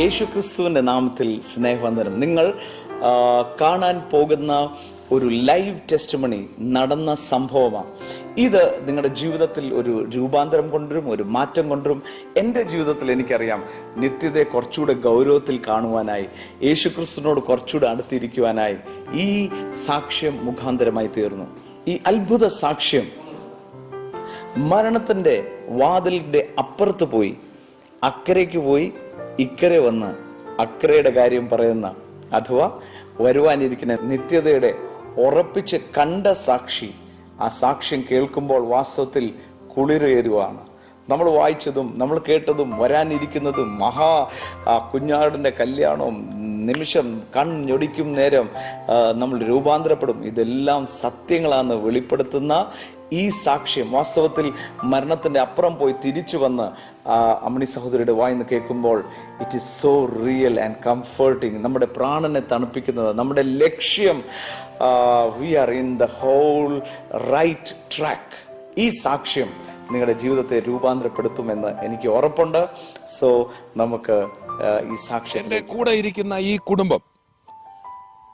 യേശുക്രിസ്തുവിന്റെ നാമത്തിൽ സ്നേഹവന്ദനം. നിങ്ങൾ കാണാൻ പോകുന്ന ഒരു ലൈവ് ടെസ്റ്റിമണി നടന്ന സംഭവമാണ്. ഇത് നിങ്ങളുടെ ജീവിതത്തിൽ ഒരു രൂപാന്തരം കൊണ്ടുവരും, ഒരു മാറ്റം കൊണ്ടുവരും. എൻ്റെ ജീവിതത്തിൽ എനിക്കറിയാം, നിത്യതയെ കുറച്ചുകൂടെ ഗൗരവത്തിൽ കാണുവാനായി, യേശുക്രിസ്തുവിനോട് കുറച്ചുകൂടെ അടുത്തിരിക്കുവാനായി ഈ സാക്ഷ്യം മുഖാന്തരമായി തീർന്നു. ഈ അത്ഭുത സാക്ഷ്യം മരണത്തിന്റെ വാതിലിന്റെ അപ്പുറത്ത് പോയി, അക്കരയ്ക്ക് പോയി, ഇക്കരെ വന്ന് അക്കരയുടെ കാര്യം പറയുന്ന, അഥവാ വരുവാനിരിക്കുന്ന നിത്യതയുടെ ഉറപ്പിച്ച് കണ്ട സാക്ഷി. ആ സാക്ഷ്യം കേൾക്കുമ്പോൾ വാസ്തവത്തിൽ കുളിരേറുവാണ്. നമ്മൾ വായിച്ചതും നമ്മൾ കേട്ടതും വരാനിരിക്കുന്നതും കുഞ്ഞാടിന്റെ കല്യാണവും നിമിഷം കണ്ണൊടിക്കും നേരം നമ്മൾ രൂപാന്തരപ്പെടും, ഇതെല്ലാം സത്യങ്ങളാണ് വെളിപ്പെടുത്തുന്ന ഈ സാക്ഷ്യം. വാസ്തവത്തിൽ മരണത്തിന്റെ അപ്പുറം പോയി തിരിച്ചു വന്ന് അമ്മണി സഹോദരിയുടെ വായിന്ന് കേൾക്കുമ്പോൾ it is so real and comforting. നമ്മുടെ പ്രാണനെ തണുപ്പിക്കുന്നത്. നമ്മുടെ ലക്ഷ്യം, we are in the whole right track. ഈ സാക്ഷ്യം നിങ്ങളുടെ ജീവിതത്തെ രൂപാന്തരപ്പെടുത്തുമെന്ന് എനിക്ക് ഉറപ്പുണ്ട്. സോ നമുക്ക് ഈ സാക്ഷ്യത്തിന്റെ കൂടെ ഇരിക്കുന്ന ഈ കുടുംബം,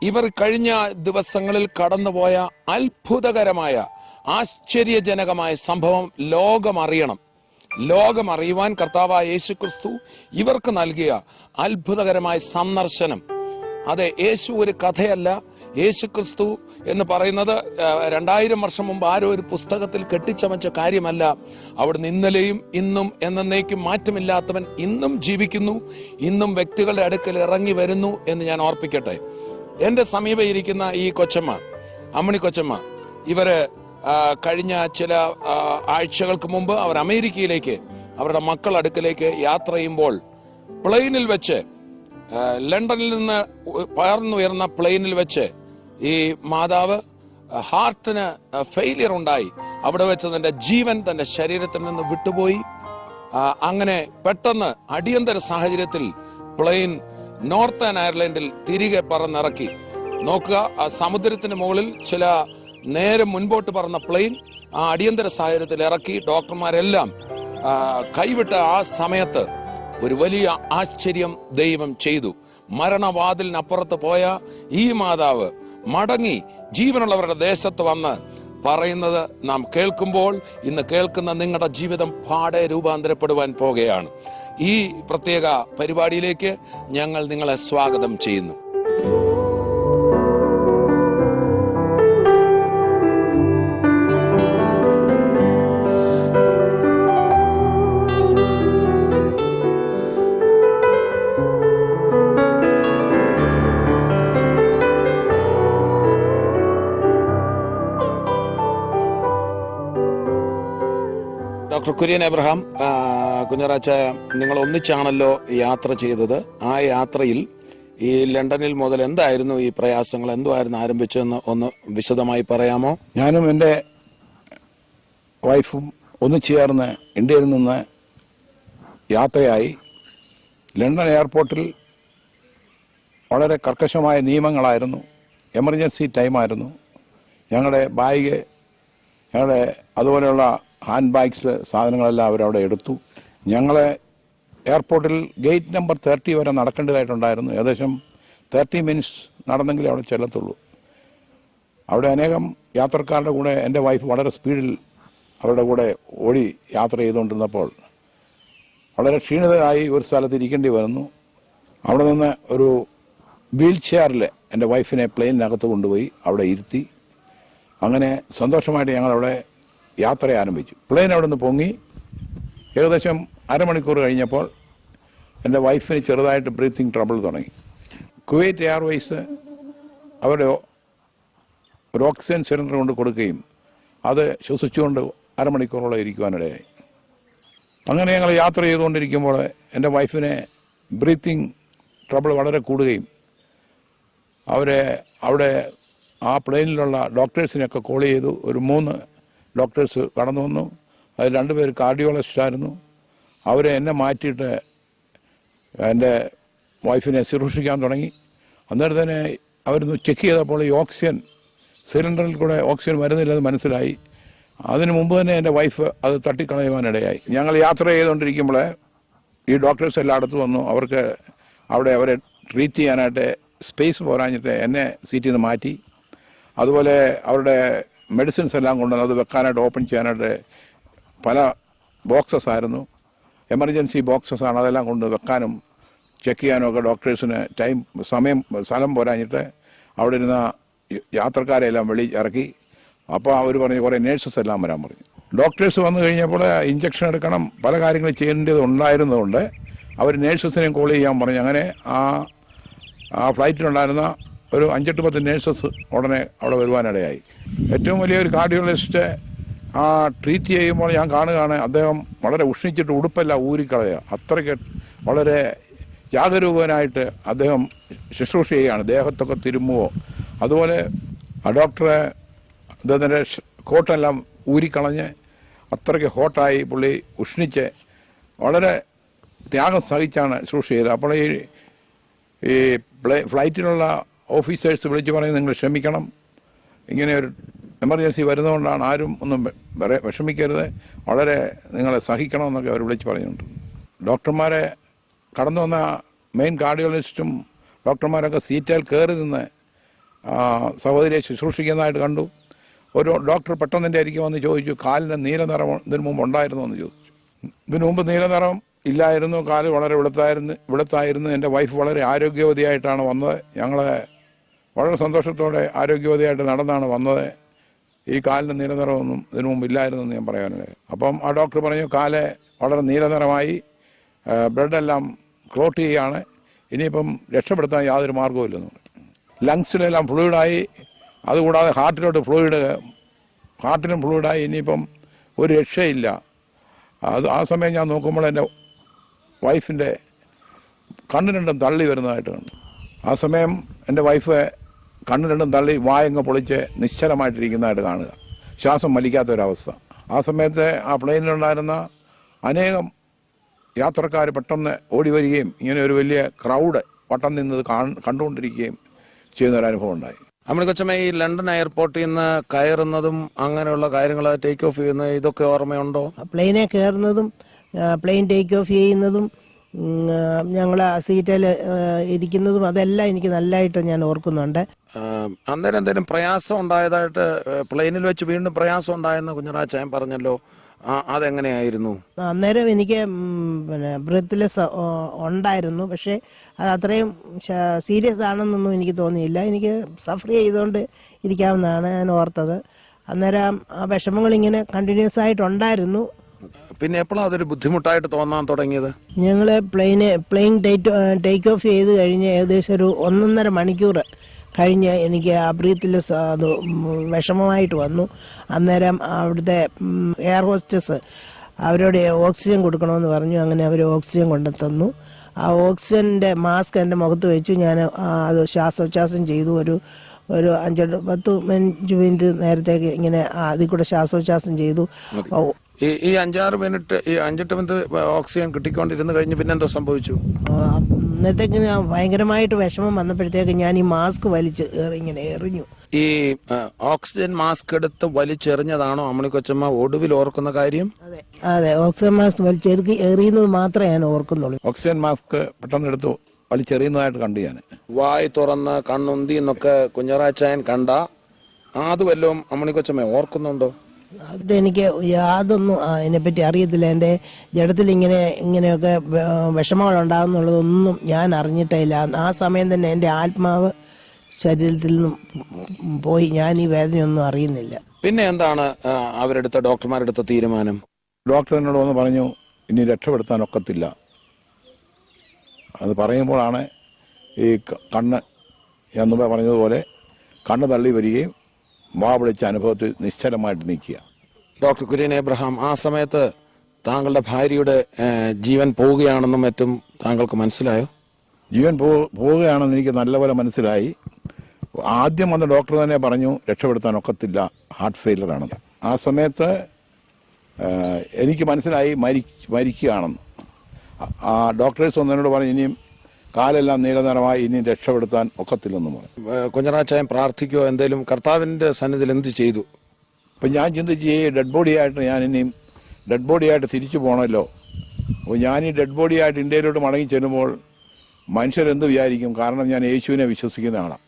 ഇവർ കഴിഞ്ഞ ദിവസങ്ങളിൽ കടന്നുപോയ അത്ഭുതകരമായ ആശ്ചര്യജനകമായ സംഭവം ലോകം അറിയുവാൻ കർത്താവായ യേശുക്രിസ്തു ഇവർക്ക് നൽകിയ അത്ഭുതകരമായ സന്ദർശനം. അതെ, യേശു ഒരു കഥയല്ല. യേശുക്രിസ്തു എന്ന് പറയുന്നത് 2000 വർഷം മുമ്പ് ആരോ ഒരു പുസ്തകത്തിൽ കെട്ടിച്ചമച്ച കാര്യമല്ല. അവിടുന്ന് ഇന്നലെയും ഇന്നും എന്നേക്കും മാറ്റമില്ലാത്തവൻ ഇന്നും ജീവിക്കുന്നു, ഇന്നും വ്യക്തികളുടെ അടുക്കൽ ഇറങ്ങി വരുന്നു എന്ന് ഞാൻ ഓർപ്പിക്കട്ടെ. എന്റെ സമീപം ഇരിക്കുന്ന ഈ കൊച്ചമ്മ, അമ്മണി കൊച്ചമ്മ, ഇവര് കഴിഞ്ഞ ചില ആഴ്ചകൾക്ക് മുമ്പ് അവർ അമേരിക്കയിലേക്ക് അവരുടെ മക്കൾ അടുക്കലേക്ക് യാത്ര ചെയ്യുമ്പോൾ പ്ലെയിനിൽ വെച്ച്, ലണ്ടനിൽ നിന്ന് പറന്നുയർന്ന പ്ലെയിനിൽ വെച്ച് ഈ മാതാവ് ഹാർട്ടിന് ഫെയിലിയർ ഉണ്ടായി. അവിടെ വെച്ച് തന്റെ ജീവൻ തന്റെ ശരീരത്തിൽ നിന്ന് വിട്ടുപോയി. അങ്ങനെ പെട്ടെന്ന് അടിയന്തര സാഹചര്യത്തിൽ പ്ലെയിൻ നോർത്തേൺ അയർലൻഡിൽ തിരികെ പറന്നിറക്കി. നോക്കുക, ആ സമുദ്രത്തിന് മുകളിൽ ചില നേരെ മുൻപോട്ട് പറന്ന പ്ലെയിൻ ആ അടിയന്തര സാഹചര്യത്തിൽ ഇറക്കി. ഡോക്ടർമാരെല്ലാം കൈവിട്ട ആ സമയത്ത് ഒരു വലിയ ആശ്ചര്യം ദൈവം ചെയ്തു. മരണവാതിലിനപ്പുറത്ത് പോയ ഈ മാതാവ് മടങ്ങി ജീവനുള്ളവരുടെ ദേശത്ത് വന്ന് പറയുന്നത് നാം കേൾക്കുമ്പോൾ ഇന്ന് കേൾക്കുന്ന നിങ്ങളുടെ ജീവിതം പാടെ രൂപാന്തരപ്പെടുവാൻ പോകുകയാണ്. ഈ പ്രത്യേക പരിപാടിയിലേക്ക് ഞങ്ങൾ നിങ്ങളെ സ്വാഗതം ചെയ്യുന്നു. ഡോക്ടർ കുര്യൻ എബ്രഹാം, കുഞ്ഞറാച്ച, നിങ്ങൾ ഒന്നിച്ചാണല്ലോ യാത്ര ചെയ്തത്. ആ യാത്രയിൽ ഈ ലണ്ടനിൽ മുതൽ എന്തായിരുന്നു ഈ പ്രയാസങ്ങൾ, എന്തുമായിരുന്നു ആരംഭിച്ചതെന്ന് ഒന്ന് വിശദമായി പറയാമോ? ഞാനും എൻ്റെ വൈഫും ഒന്നിച്ചു ചേർന്ന് ഇന്ത്യയിൽ നിന്ന് യാത്രയായി. ലണ്ടൻ എയർപോർട്ടിൽ വളരെ കർക്കശമായ നിയമങ്ങളായിരുന്നു. എമർജൻസി ടൈമായിരുന്നു. ഞങ്ങളുടെ ബാഗ്, ഞങ്ങളുടെ അതുപോലെയുള്ള ഹാൻഡ് ബാഗ്സ്, സാധനങ്ങളെല്ലാം അവരവിടെ എടുത്തു. ഞങ്ങളെ എയർപോർട്ടിൽ ഗേറ്റ് നമ്പർ 30 വരെ നടക്കേണ്ടതായിട്ടുണ്ടായിരുന്നു. ഏകദേശം 30 മിനിറ്റ്സ് നടന്നെങ്കിലേ അവിടെ ചെല്ലത്തുള്ളൂ. അവിടെ അനേകം യാത്രക്കാരുടെ കൂടെ എൻ്റെ വൈഫ് വളരെ സ്പീഡിൽ അവരുടെ കൂടെ ഓടി യാത്ര ചെയ്തുകൊണ്ടിരുന്നപ്പോൾ വളരെ ക്ഷീണിതരായി ഒരു സ്ഥലത്ത് ഇരിക്കേണ്ടി വന്നു. അവിടെ നിന്ന് ഒരു വീൽ ചെയറിൽ എൻ്റെ വൈഫിനെ പ്ലെയിനിനകത്ത് കൊണ്ടുപോയി അവിടെ ഇരുത്തി. അങ്ങനെ സന്തോഷമായിട്ട് ഞങ്ങളവിടെ യാത്ര ആരംഭിച്ചു. പ്ലെയിൻ അവിടെ നിന്ന് പൊങ്ങി ഏകദേശം അരമണിക്കൂർ കഴിഞ്ഞപ്പോൾ എൻ്റെ വൈഫിന് ചെറുതായിട്ട് ബ്രീത്തിങ് ട്രബിൾ തുടങ്ങി. കുവൈറ്റ് എയർവേസ് അവരുടെ ഒരു ഓക്സിജൻ സിലിണ്ടർ കൊണ്ട് കൊടുക്കുകയും അത് ശ്വസിച്ചുകൊണ്ട് അരമണിക്കൂറോളം ഇരിക്കുവാനിടയായി. അങ്ങനെ ഞങ്ങൾ യാത്ര ചെയ്തുകൊണ്ടിരിക്കുമ്പോൾ എൻ്റെ വൈഫിന് ബ്രീത്തിങ് ട്രബിൾ വളരെ കൂടുകയും അവിടെ ആ പ്ലെയിനിലുള്ള ഡോക്ടേഴ്സിനെയൊക്കെ കോൾ ചെയ്തു. ഒരു 3 ഡോക്ടേഴ്സ് കടന്നു വന്നു. അതിൽ 2 പേര് കാർഡിയോളജിസ്റ്റായിരുന്നു. അവരെ എന്നെ മാറ്റിയിട്ട് എൻ്റെ വൈഫിനെ ശുശ്രൂഷിക്കാൻ തുടങ്ങി. അന്നേരം തന്നെ അവരൊന്ന് ചെക്ക് ചെയ്തപ്പോൾ ഈ ഓക്സിജൻ സിലിണ്ടറിൽ കൂടെ ഓക്സിജൻ വരുന്നില്ലെന്ന് മനസ്സിലായി. അതിനു മുമ്പ് തന്നെ എൻ്റെ വൈഫ് അത് തട്ടിക്കളയുവാനിടയായി. ഞങ്ങൾ യാത്ര ചെയ്തുകൊണ്ടിരിക്കുമ്പോൾ ഈ ഡോക്ടേഴ്സ് എല്ലായിടത്തും വന്നു. അവർക്ക് അവിടെ അവരെ ട്രീറ്റ് ചെയ്യാനായിട്ട് സ്പേസ് പോരാഞ്ഞിട്ട് എന്നെ സീറ്റിൽ നിന്ന് മാറ്റി. അതുപോലെ അവരുടെ മെഡിസിൻസ് എല്ലാം കൊണ്ടുവന്ന് അത് വെക്കാനായിട്ട് ഓപ്പൺ ചെയ്യാനായിട്ട് പല ബോക്സസ് ആയിരുന്നു, എമർജൻസി ബോക്സസ് ആണ്. അതെല്ലാം കൊണ്ട് വെക്കാനും ചെക്ക് ചെയ്യാനും ഒക്കെ ഡോക്ടേഴ്സിന് സ്ഥലം പോരാഞ്ഞിട്ട് അവിടെ ഇരുന്ന യാത്രക്കാരെ എല്ലാം വെളി ഇറക്കി. അപ്പോൾ അവർ പറഞ്ഞു കുറേ നേഴ്സസ് എല്ലാം വരാൻ പറഞ്ഞു. ഡോക്ടേഴ്സ് വന്നു കഴിഞ്ഞപ്പോൾ ഇഞ്ചക്ഷൻ എടുക്കണം, പല കാര്യങ്ങൾ ചെയ്യേണ്ടത് ഉണ്ടായിരുന്നതുകൊണ്ട് അവർ നേഴ്സസിനെയും കോൾ ചെയ്യാൻ പറഞ്ഞു. അങ്ങനെ ആ ഫ്ലൈറ്റിലുണ്ടായിരുന്ന ഒരു 5-10 നേഴ്സസ് ഉടനെ അവിടെ വരുവാനിടയായി. ഏറ്റവും വലിയൊരു കാർഡിയോളജിസ്റ്റ് ട്രീറ്റ് ചെയ്യുമ്പോൾ ഞാൻ കാണുകയാണ്, അദ്ദേഹം വളരെ ഉഷ്ണിച്ചിട്ട് ഉടുപ്പെല്ലാം ഊരിക്കളയുക. അത്രയ്ക്ക് വളരെ ജാഗരൂകനായിട്ട് അദ്ദേഹം ശുശ്രൂഷ ചെയ്യുകയാണ്. ദേഹത്തൊക്കെ തിരുമ്മുവോ. അതുപോലെ ആ ഡോക്ടറെ അദ്ദേഹത്തിൻ്റെ കോട്ടെല്ലാം ഊരിക്കളഞ്ഞ് അത്രയ്ക്ക് ഹോട്ടായി പുള്ളി ഉഷ്ണിച്ച് വളരെ ത്യാഗം സഹിച്ചാണ് ശുശ്രൂഷ ചെയ്തത്. അപ്പോൾ ഈ ഫ്ലൈറ്റിലുള്ള ഓഫീസേഴ്സ് വിളിച്ച് പറയും, നിങ്ങൾ ക്ഷമിക്കണം, ഇങ്ങനെ ഒരു എമർജൻസി വരുന്നതുകൊണ്ടാണ്, ആരും ഒന്നും വിഷമിക്കരുത്, വളരെ നിങ്ങളെ സഹിക്കണമെന്നൊക്കെ അവർ വിളിച്ച് പറയുന്നുണ്ട്. ഡോക്ടർമാരെ കടന്നു വന്ന മെയിൻ കാർഡിയോളജിസ്റ്റും ഡോക്ടർമാരൊക്കെ സീറ്റിൽ കയറി നിന്ന് സഹോദരിയെ ശുശ്രൂഷിക്കുന്നതായിട്ട് കണ്ടു. ഒരു ഡോക്ടർ പെട്ടെന്ന് എൻ്റെ അരികെ വന്ന് ചോദിച്ചു, കാലിന് നീല നിറം ഇതിനു മുമ്പ് ഉണ്ടായിരുന്നോ എന്ന് ചോദിച്ചു. ഇതിനു മുമ്പ് നീല നിറം ഇല്ലായിരുന്നു, കാല് വളരെ വെളുത്തായിരുന്നു. എൻ്റെ വൈഫ് വളരെ ആരോഗ്യവതിയായിട്ടാണ് വന്നത്. ഞങ്ങളെ വളരെ സന്തോഷത്തോടെ ആരോഗ്യവതിയായിട്ട് നടന്നാണ് വന്നത്. ഈ കാലിന് നീലനിറമൊന്നും ഇതിനു മുമ്പ് ഇല്ലായിരുന്നു എന്ന് ഞാൻ പറയാനുള്ളത്. അപ്പം ആ ഡോക്ടർ പറഞ്ഞു, കാല് വളരെ നീലനിറമായി, ബ്ലഡെല്ലാം ക്ലോട്ട് ചെയ്യുകയാണ്, ഇനിയിപ്പം രക്ഷപ്പെടുത്താൻ യാതൊരു മാർഗവുമില്ലെന്ന് പറഞ്ഞു. ലങ്സിലെല്ലാം ഫ്ലൂയിഡായി, അതുകൂടാതെ ഹാർട്ടിലും ഫ്ലൂയിഡായി, ഇനിയിപ്പം ഒരു രക്ഷയില്ല. ആ സമയം ഞാൻ നോക്കുമ്പോൾ എൻ്റെ വൈഫിൻ്റെ കണ്ണ് രണ്ടും തള്ളി വരുന്നതായിട്ട് കണ്ടു. ആ സമയം എൻ്റെ വൈഫ് കണ്ണ് രണ്ടും തള്ളി വായങ്ങ് പൊളിച്ച് നിശ്ചലമായിട്ടിരിക്കുന്നതായിട്ട് കാണുക, ശ്വാസം വലിക്കാത്തൊരവസ്ഥ. ആ സമയത്ത് ആ പ്ലെയിനിലുണ്ടായിരുന്ന അനേകം യാത്രക്കാർ പെട്ടെന്ന് ഓടി വരികയും ഇങ്ങനെ ഒരു വലിയ ക്രൗഡ് വട്ടം നിന്നത് കണ്ടുകൊണ്ടിരിക്കുകയും ചെയ്യുന്നൊരനുഭവം ഉണ്ടായി. അമ്മിണിക്കൊച്ചമ്മ, ഈ ലണ്ടൻ എയർപോർട്ടിൽ നിന്ന് കയറുന്നതും അങ്ങനെയുള്ള കാര്യങ്ങൾ, ടേക്ക് ഓഫ് ചെയ്യുന്നത്, ഇതൊക്കെ ഓർമ്മയുണ്ടോ? പ്ലെയിനെ കയറുന്നതും പ്ലെയിൻ ടേക്ക് ഓഫ് ചെയ്യുന്നതും ഞങ്ങൾ സീറ്റിൽ ഇരിക്കുന്നതും അതെല്ലാം എനിക്ക് നല്ലതായിട്ട് ഞാൻ ഓർക്കുന്നുണ്ട്. അന്നേരം എന്തെങ്കിലും പ്രയാസം ഉണ്ടായതായിട്ട് പ്ലെയിനിൽ വെച്ച് വീണ്ടും പ്രയാസം ഉണ്ടായെന്ന് കുഞ്ഞറാച്ചായൻ പറഞ്ഞല്ലോ, അതെങ്ങനെയായിരുന്നു? അന്നേരം എനിക്ക് ബ്രീത്ത്ലെസ് ഉണ്ടായിരുന്നു, പക്ഷേ അത് അത്രയും സീരിയസ് ആണെന്നൊന്നും എനിക്ക് തോന്നിയില്ല. എനിക്ക് സഫർ ചെയ്തുകൊണ്ട് ഇരിക്കാമെന്നാണ് ഞാൻ ഓർത്തത്. അന്നേരം ആ വിഷമങ്ങൾ ഇങ്ങനെ കണ്ടിന്യൂസ് ആയിട്ടുണ്ടായിരുന്നു. പിന്നെ എപ്പോഴാണ് അതൊരു ബുദ്ധിമുട്ടായിട്ട് തോന്നാൻ തുടങ്ങിയത്? ഞങ്ങൾ പ്ലെയിൻ ടേക്ക് ഓഫ് ചെയ്ത് കഴിഞ്ഞ് ഏകദേശം ഒരു 1.5 മണിക്കൂർ കഴിഞ്ഞ് എനിക്ക് ആ ബ്രീത്ത്ലെസ് അത് വിഷമമായിട്ട് വന്നു. അന്നേരം അവിടുത്തെ എയർ ഹോസ്റ്റസ് അവരോട് ഓക്സിജൻ കൊടുക്കണമെന്ന് പറഞ്ഞു. അങ്ങനെ അവർ ഓക്സിജൻ കൊണ്ടു തന്നു. ആ ഓക്സിജൻ്റെ മാസ്ക് എൻ്റെ മുഖത്ത് വെച്ചു. ഞാൻ അത് ശ്വാസോച്ഛ്വാസം ചെയ്തു. ഒരു 5-10 മിനിറ്റ് നേരത്തേക്ക് ഇങ്ങനെ അതിൽ കൂടെ ശ്വാസോച്ഛ്വാസം ചെയ്തു. ഈ 5-6 മിനിറ്റ്, ഈ 5-8 മിനിറ്റ് ഓക്സിജൻ കിട്ടിക്കൊണ്ടിരുന്ന് കഴിഞ്ഞ് പിന്നെ എന്തോ സംഭവിച്ചു? അന്നത്തേക്ക് ഭയങ്കരമായിട്ട് വിഷമം വന്നപ്പോഴത്തേക്ക് ഞാൻ ഈ മാസ്ക് വലിച്ച് ഇങ്ങനെ എറിഞ്ഞു. ഈ ഓക്സിജൻ മാസ്ക് എടുത്ത് വലിച്ചെറിഞ്ഞതാണോ അമ്മിണിക്കൊച്ചമ്മ ഒടുവിൽ ഓർക്കുന്ന കാര്യം? അതെ, ഓക്സിജൻ മാസ്ക് എറിയുന്നത് മാത്രമേ ഞാൻ ഓർക്കുന്നുള്ളൂ. ഓക്സിജൻ മാസ്ക് പെട്ടെന്ന് എടുത്തു വലിച്ചെറിയുന്നതായിട്ട് കണ്ടു ഞാൻ. വായി തുറന്ന് കണ്ണുന്തി എന്നൊക്കെ കുഞ്ഞറാച്ചായൻ കണ്ട അത് വല്ലതും അമ്മിണിക്കൊച്ചമ്മ ഓർക്കുന്നുണ്ടോ? അതെനിക്ക് യാതൊന്നും അതിനെപ്പറ്റി അറിയത്തില്ല. എൻ്റെ ജഡത്തിൽ ഇങ്ങനെയൊക്കെ വിഷമങ്ങൾ ഉണ്ടാകുന്നുള്ളതൊന്നും ഞാൻ അറിഞ്ഞിട്ടേ ഇല്ല. ആ സമയം തന്നെ എൻ്റെ ആത്മാവ് ശരീരത്തിൽ നിന്നും പോയി. ഞാൻ ഈ വേദനയൊന്നും അറിയുന്നില്ല. പിന്നെ എന്താണ് ഡോക്ടർമാരെടുത്ത തീരുമാനം? ഡോക്ടർ എന്നോട് വന്ന് പറഞ്ഞു, ഇനി രക്ഷപ്പെടുത്താൻ ഒക്കത്തില്ല. അത് പറയുമ്പോഴാണ് ഈ കണ്ണ് ഞാൻ മുമ്പേ പറഞ്ഞതുപോലെ കണ്ണ് തള്ളി വരികയും വാ വിളിച്ച അനുഭവത്തിൽ നിശ്ചലമായിട്ട് നിൽക്കുക. ഡോക്ടർ കുര്യൻ എബ്രഹാം, ആ സമയത്ത് താങ്കളുടെ ഭാര്യയുടെ ജീവൻ പോവുകയാണെന്നും മറ്റും താങ്കൾക്ക് മനസ്സിലായോ? ജീവൻ പോവുകയാണെന്ന് എനിക്ക് നല്ലപോലെ മനസ്സിലായി. ആദ്യം വന്ന ഡോക്ടർ തന്നെ പറഞ്ഞു രക്ഷപ്പെടുത്താൻ ഒക്കത്തില്ല, ഹാർട്ട് ഫെയിലർ ആണെന്ന്. ആ സമയത്ത് എനിക്ക് മനസ്സിലായി മരിക്കുകയാണെന്ന്. ആ ഡോക്ടേഴ്സ് ഒന്നോട് പറഞ്ഞു, ഇനിയും കാലെല്ലാം നീലനിറമായി, ഇനിയും രക്ഷപ്പെടുത്താൻ ഒക്കത്തില്ലെന്ന് പറഞ്ഞു. കുഞ്ഞറാച്ചായൻ പ്രാർത്ഥിക്കുകയോ എന്തെങ്കിലും കർത്താവിന്റെ സന്നിധിയിൽ എന്ത് ചെയ്തു? അപ്പം ഞാൻ ചിന്തിച്ച് ഈ ഡെഡ് ബോഡിയായിട്ട് തിരിച്ചു പോകണമല്ലോ. അപ്പോൾ ഞാൻ ഈ ഡെഡ് ബോഡിയായിട്ട് ഇന്ത്യയിലോട്ട് മടങ്ങി ചെല്ലുമ്പോൾ മനുഷ്യരെന്ത് വിചാരിക്കും? കാരണം ഞാൻ യേശുവിനെ വിശ്വസിക്കുന്ന ആളാണ്.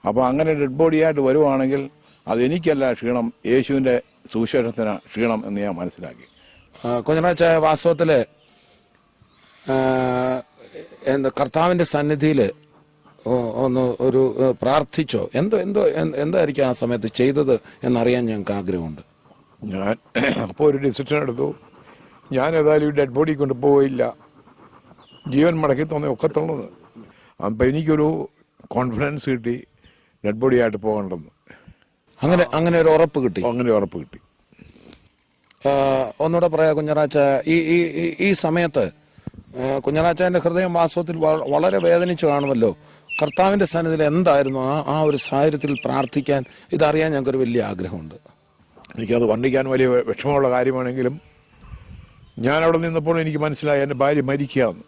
അപ്പോൾ അങ്ങനെ ഡെഡ് ബോഡിയായിട്ട് വരുവാണെങ്കിൽ അതെനിക്കല്ല ക്ഷീണം, യേശുവിന്റെ സുവിശേഷത്തിന് ക്ഷീണം എന്ന് ഞാൻ മനസ്സിലാക്കി. കുഞ്ഞറാച്ച, വാസ്തവത്തില് കർത്താവിന്റെ സന്നിധിയിൽ ഒന്ന് ഒരു പ്രാർത്ഥിച്ചോ? എന്തായിരിക്കും ആ സമയത്ത് ചെയ്തത് എന്നറിയാൻ ഞങ്ങൾക്ക് ആഗ്രഹമുണ്ട്. ഞാൻ അപ്പോൾ ഒരു ഡിസിഷൻ എടുത്തു. ഞാൻ ഏതായാലും ഈ ഡെഡ് ബോഡി കൊണ്ടുപോയില്ല, ജീവൻ മടക്കി തന്നെ ഒക്കത്തുള്ളത്. അപ്പം എനിക്കൊരു കോൺഫിഡൻസ് കിട്ടി ഡെഡ് ബോഡി ആയിട്ട് പോകണ്ടെന്ന്. അങ്ങനെ ഒരു ഉറപ്പ് കിട്ടി. ഒന്നുകൂടെ പറയാ കുഞ്ഞറാച്ച, ഈ സമയത്ത് കുഞ്ഞറാച്ചാന്റെ ഹൃദയം വാസ്തവത്തിൽ വളരെ വേദനിച്ചു കാണുമല്ലോ. കർത്താവിന്റെ സന്നിധിയിൽ എന്തായിരുന്നു ആ ഒരു സാഹചര്യത്തിൽ പ്രാർത്ഥിക്കാൻ? ഇതറിയാൻ ഞങ്ങൾക്കൊരു വലിയ ആഗ്രഹമുണ്ട്. എനിക്കത് വർണ്ണിക്കാൻ വലിയ വിഷമമുള്ള കാര്യമാണെങ്കിലും ഞാൻ അവിടെ നിന്നപ്പോൾ എനിക്ക് മനസ്സിലായി എൻ്റെ ഭാര്യ മരിക്കുകയെന്ന്.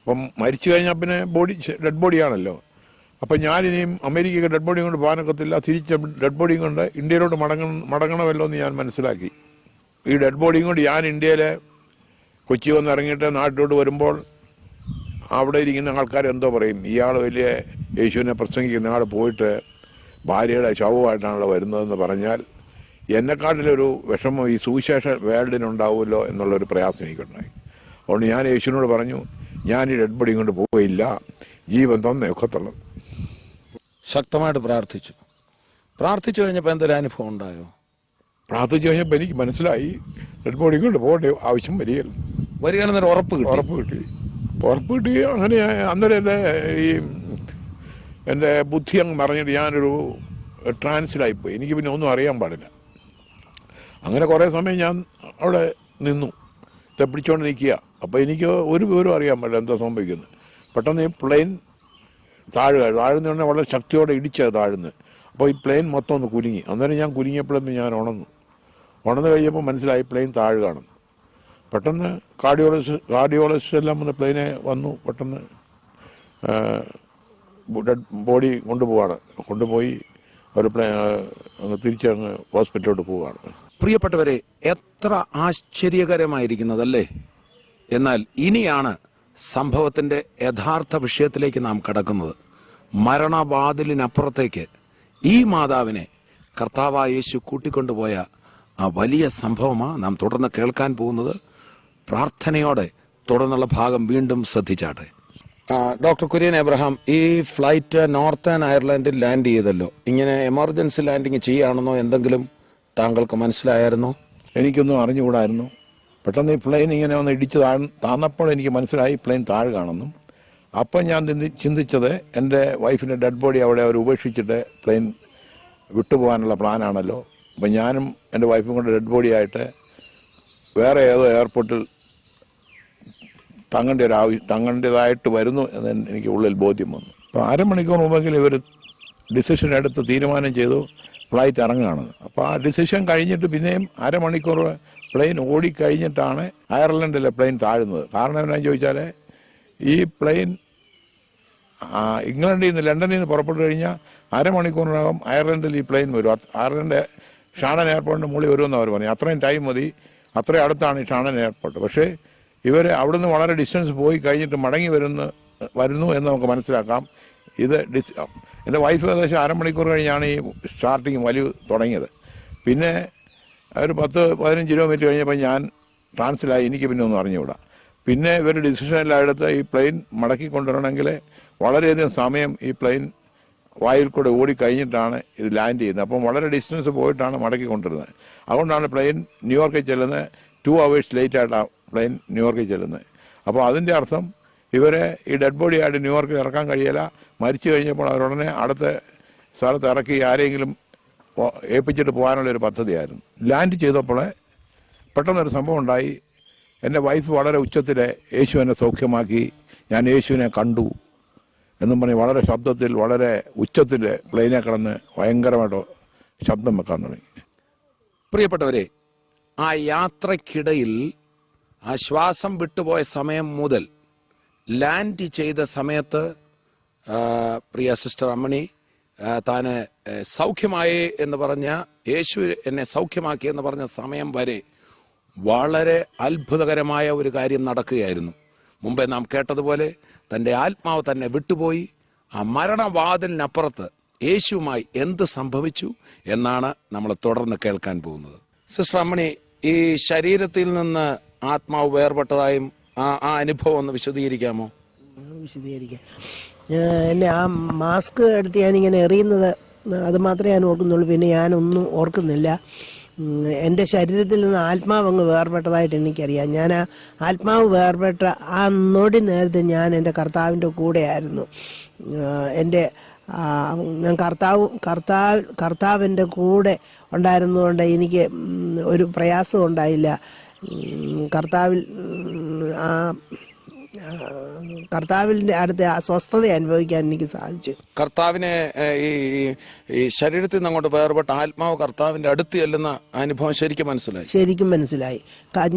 അപ്പം മരിച്ചു കഴിഞ്ഞാൽ പിന്നെ ഡെഡ് ബോഡിയാണല്ലോ. അപ്പം ഞാനിനിയും അമേരിക്കയ്ക്ക് ഡെഡ് ബോഡി കൊണ്ട് പോകാനൊക്കത്തില്ല, തിരിച്ച് ഡെഡ് ബോഡിയും കൊണ്ട് ഇന്ത്യയിലോട്ട് മടങ്ങണമല്ലോ എന്ന് ഞാൻ മനസ്സിലാക്കി. ഈ ഡെഡ് ബോഡിയും കൊണ്ട് ഞാൻ ഇന്ത്യയിലെ കൊച്ചി വന്ന് ഇറങ്ങിയിട്ട് നാട്ടിലോട്ട് വരുമ്പോൾ അവിടെ ഇരിക്കുന്ന ആൾക്കാർ എന്തോ പറയും, ഇയാൾ വലിയ യേശുവിനെ പ്രസംഗിക്കുന്ന ആൾ പോയിട്ട് ഭാര്യയുടെ ശവമായിട്ടാണല്ലോ വരുന്നതെന്ന് പറഞ്ഞാൽ എന്നെക്കാട്ടിലൊരു വിഷമം ഈ സുവിശേഷ വേൾഡിനുണ്ടാവുമല്ലോ എന്നുള്ളൊരു പ്രയാസം എനിക്കുണ്ടായി. അതുകൊണ്ട് ഞാൻ യേശുവിനോട് പറഞ്ഞു, ഞാൻ ഈ ഡെഡ് ബോഡിയും കൊണ്ട് പോയില്ല, ജീവൻ തന്നെ ഒക്കത്തുള്ളത്. ശക്തമായിട്ട് പ്രാർത്ഥിച്ചു കഴിഞ്ഞപ്പോൾ എന്തൊരു അനുഭവം ഉണ്ടായോ? പ്രാർത്ഥിച്ചു കഴിഞ്ഞപ്പോൾ എനിക്ക് മനസ്സിലായി ഡെഡ് ബോഡിയും കൊണ്ട് പോകേണ്ട ആവശ്യം വരികയാണെന്നൊരു ഉറപ്പ് കിട്ടി. അങ്ങനെ അന്നേരം എൻ്റെ ബുദ്ധി അങ്ങ് പറഞ്ഞിട്ട് ഞാനൊരു ട്രാൻസിലായിപ്പോയി. എനിക്ക് പിന്നെ ഒന്നും അറിയാൻ പാടില്ല. അങ്ങനെ കുറേ സമയം ഞാൻ അവിടെ നിന്നു തെപ്പിടിച്ചോണ്ട് നിൽക്കുക. അപ്പോൾ എനിക്ക് ഒരു വിവരം അറിയാൻ പാടില്ല എന്താ സംഭവിക്കുന്നത്. പെട്ടെന്ന് ഈ പ്ലെയിൻ താഴുന്ന വളരെ ശക്തിയോടെ ഇടിച്ചത് താഴ്ന്ന്. അപ്പോൾ ഈ പ്ലെയിൻ മൊത്തം ഒന്ന് കുലുങ്ങി. അന്നേരം ഞാൻ കുലുങ്ങിയപ്പോഴൊന്നും ഞാൻ ഉണർന്നു കഴിഞ്ഞപ്പോൾ മനസ്സിലായി പ്ലെയിൻ താഴുകയാണെന്ന്. പെട്ടെന്ന് കാർഡിയോളജിസ്റ്റ് എല്ലാം വന്ന് പ്ലെയിനെ വന്നു. പെട്ടെന്ന് ഡെഡ് ബോഡി കൊണ്ടുപോയി ഒരു തിരിച്ചങ്ങ് ഹോസ്പിറ്റലിലോട്ട് പോവുകയാണ്. പ്രിയപ്പെട്ടവരെ, എത്ര ആശ്ചര്യകരമായിരിക്കുന്നതല്ലേ? എന്നാൽ ഇനിയാണ് സംഭവത്തിന്റെ യഥാർത്ഥ വിഷയത്തിലേക്ക് നാം കടക്കുന്നത്. മരണവാതിലിനപ്പുറത്തേക്ക് ഈ മാതാവിനെ കർത്താവായ യേശു കൂട്ടിക്കൊണ്ടുപോയ ആ വലിയ സംഭവമാണ് നാം തുടർന്ന് കേൾക്കാൻ പോകുന്നത്. പ്രാർത്ഥനയോടെ തുടർന്നുള്ള ഭാഗം വീണ്ടും ശ്രദ്ധിച്ചാട്ടെ. ഡോക്ടർ കുര്യൻ എബ്രഹാം, ഈ ഫ്ലൈറ്റ് നോർത്തേൺ അയർലൻഡിൽ ലാൻഡ് ചെയ്തല്ലോ. ഇങ്ങനെ എമർജൻസി ലാൻഡിങ് ചെയ്യുകയാണെന്നോ എന്തെങ്കിലും താങ്കൾക്ക് മനസ്സിലായിരുന്നോ? എനിക്കൊന്നും അറിഞ്ഞുകൂടായിരുന്നു. പെട്ടെന്ന് ഈ പ്ലെയിൻ ഇങ്ങനെ ഒന്ന് ഇടിച്ച് താന്നപ്പോൾ എനിക്ക് മനസ്സിലായി പ്ലെയിൻ താഴുകയാണെന്നും. അപ്പം ഞാൻ ചിന്തിച്ചത് എൻ്റെ വൈഫിൻ്റെ ഡെഡ് ബോഡി അവിടെ അവർ ഉപേക്ഷിച്ചിട്ട് പ്ലെയിൻ വിട്ടുപോകാനുള്ള പ്ലാനാണല്ലോ. അപ്പം ഞാനും എൻ്റെ വൈഫും കൊണ്ട് ഡെഡ് ബോഡിയായിട്ട് വേറെ ഏതോ എയർപോർട്ടിൽ തങ്ങേണ്ടതായിട്ട് വരുന്നു എന്ന് എനിക്ക് ഉള്ളിൽ ബോധ്യം വന്നു. അപ്പോൾ അരമണിക്കൂർ മുമ്പെങ്കിലും ഇവർ ഡിസിഷൻ എടുത്ത് തീരുമാനം ചെയ്തു ഫ്ലൈറ്റ് ഇറങ്ങുകയാണെന്ന്. അപ്പോൾ ആ ഡിസിഷൻ കഴിഞ്ഞിട്ട് പിന്നെയും അരമണിക്കൂർ പ്ലെയിൻ ഓടിക്കഴിഞ്ഞിട്ടാണ് അയർലൻഡിലെ പ്ലെയിൻ താഴുന്നത്. കാരണം എന്താണെന്ന് ചോദിച്ചാൽ ഈ പ്ലെയിൻ ഇംഗ്ലണ്ടിൽ നിന്ന് ലണ്ടനിൽ നിന്ന് പുറപ്പെട്ടു കഴിഞ്ഞാൽ അരമണിക്കൂറിനകം അയർലൻഡിൽ ഈ പ്ലെയിൻ വരും. അയർലൻഡ് ഷാണൻ എയർപോർട്ടിൻ്റെ മുകളിൽ വരുമെന്ന് അവർ പറഞ്ഞു. അത്രയും ടൈം മതി, അത്രയും അടുത്താണ് ഈ ഷാണൻ എയർപോർട്ട്. പക്ഷേ ഇവർ അവിടുന്ന് വളരെ ഡിസ്റ്റൻസ് പോയി കഴിഞ്ഞിട്ട് മടങ്ങി വരുന്നു എന്ന് നമുക്ക് മനസ്സിലാക്കാം. എൻ്റെ വൈഫ് ഏകദേശം അരമണിക്കൂർ കഴിഞ്ഞാണ് ഈ സ്റ്റാർട്ടിങ് വലിവ് തുടങ്ങിയത്. പിന്നെ ഒരു 10-15 കിലോമീറ്റർ കഴിഞ്ഞപ്പോൾ ഞാൻ ട്രാൻസിലായി. എനിക്ക് പിന്നെ ഒന്നും അറിഞ്ഞുകൂടാ. പിന്നെ ഇവർ ഡിസിഷനെല്ലാം എടുത്ത് ഈ പ്ലെയിൻ മടക്കി കൊണ്ടുവരണമെങ്കിൽ വളരെയധികം സമയം ഈ പ്ലെയിൻ വായിൽ കൂടെ ഓടിക്കഴിഞ്ഞിട്ടാണ് ഇത് ലാൻഡ് ചെയ്യുന്നത്. അപ്പം വളരെ ഡിസ്റ്റൻസ് പോയിട്ടാണ് മടക്കി കൊണ്ടുവരുന്നത്. അതുകൊണ്ടാണ് പ്ലെയിൻ ന്യൂയോർക്കിൽ ചെല്ലുന്നത്. 2 hours ലേറ്റായിട്ടാണ് പ്ലെയിൻ ന്യൂയോർക്കിൽ ചെല്ലുന്നത്. അപ്പോൾ അതിൻ്റെ അർത്ഥം ഇവരെ ഈ ഡെഡ് ബോഡി ആയിട്ട് ന്യൂയോർക്കിൽ ഇറക്കാൻ കഴിയില്ല. മരിച്ചു കഴിഞ്ഞപ്പോൾ അവരുടനെ അടുത്ത സ്ഥലത്ത് ഇറക്കി ആരെങ്കിലും ഏൽപ്പിച്ചിട്ട് പോകാനുള്ളൊരു പദ്ധതിയായിരുന്നു. ലാൻഡ് ചെയ്തപ്പോൾ പെട്ടെന്നൊരു സംഭവം ഉണ്ടായി. എൻ്റെ വൈഫ് വളരെ ഉച്ചത്തിൽ യേശു എന്നെ സൗഖ്യമാക്കി, ഞാൻ യേശുവിനെ കണ്ടു എന്നും പറഞ്ഞ് വളരെ ശബ്ദത്തിൽ വളരെ ഉച്ചത്തിൽ പ്ലെയിനെ കിടന്ന് ഭയങ്കരമായിട്ട് ശബ്ദം വെക്കാൻ തുടങ്ങി. പ്രിയപ്പെട്ടവരെ, ആ യാത്രക്കിടയിൽ ആ ശ്വാസം വിട്ടുപോയ സമയം മുതൽ ലാൻഡ് ചെയ്ത സമയത്ത് പ്രിയ സിസ്റ്റർ അമ്മണി താന് സൗഖ്യമായി എന്ന് പറഞ്ഞ, യേശു എന്നെ സൗഖ്യമാക്കി എന്ന് പറഞ്ഞ സമയം വരെ വളരെ അത്ഭുതകരമായ ഒരു കാര്യം നടക്കുകയായിരുന്നു. മുമ്പേ നാം കേട്ടതുപോലെ തന്റെ ആത്മാവ് തന്നെ വിട്ടുപോയി ആ മരണവാതിലിനപ്പുറത്ത് യേശുവുമായി എന്ത് സംഭവിച്ചു എന്നാണ് നമ്മൾ തുടർന്ന് കേൾക്കാൻ പോകുന്നത്. സിസ്റ്റർ അമ്മണി, ഈ ശരീരത്തിൽ നിന്ന് ആത്മാവ് വേർപെട്ടതായും ആ അനുഭവം ഒന്ന് വിശദീകരിക്കാമോ? വിശദീകരിക്കാം. എന്നെ ആ മാസ്ക് എടുത്ത് ഞാനിങ്ങനെ എറിയുന്നത് അത് മാത്രമേ ഞാൻ ഓർക്കുന്നുള്ളൂ. പിന്നെ ഞാനൊന്നും ഓർക്കുന്നില്ല. എൻ്റെ ശരീരത്തിൽ നിന്ന് ആത്മാവ് അങ്ങ് വേർപെട്ടതായിട്ട് എനിക്കറിയാം. ഞാൻ ആ ആത്മാവ് വേർപെട്ട ആ നൊടി നേരത്തെ ഞാൻ എൻ്റെ കർത്താവിൻ്റെ കൂടെയായിരുന്നു. എൻ്റെ ഞാൻ കർത്താവിൻ്റെ കൂടെ ഉണ്ടായിരുന്നതുകൊണ്ട് എനിക്ക് ഒരു പ്രയാസവും ഉണ്ടായില്ല. കർത്താവിന്റെ അടുത്ത് ആ സ്വസ്ഥത അനുഭവിക്കാൻ എനിക്ക് സാധിച്ചു. കർത്താവിനെ ഈ ശരീരത്തിൽ നിന്ന് അങ്ങോട്ട് വേർപെട്ട ആത്മാവ് കർത്താവിന്റെ അടുത്ത് ചെല്ലുന്ന അനുഭവം ശരിക്കും മനസ്സിലായി.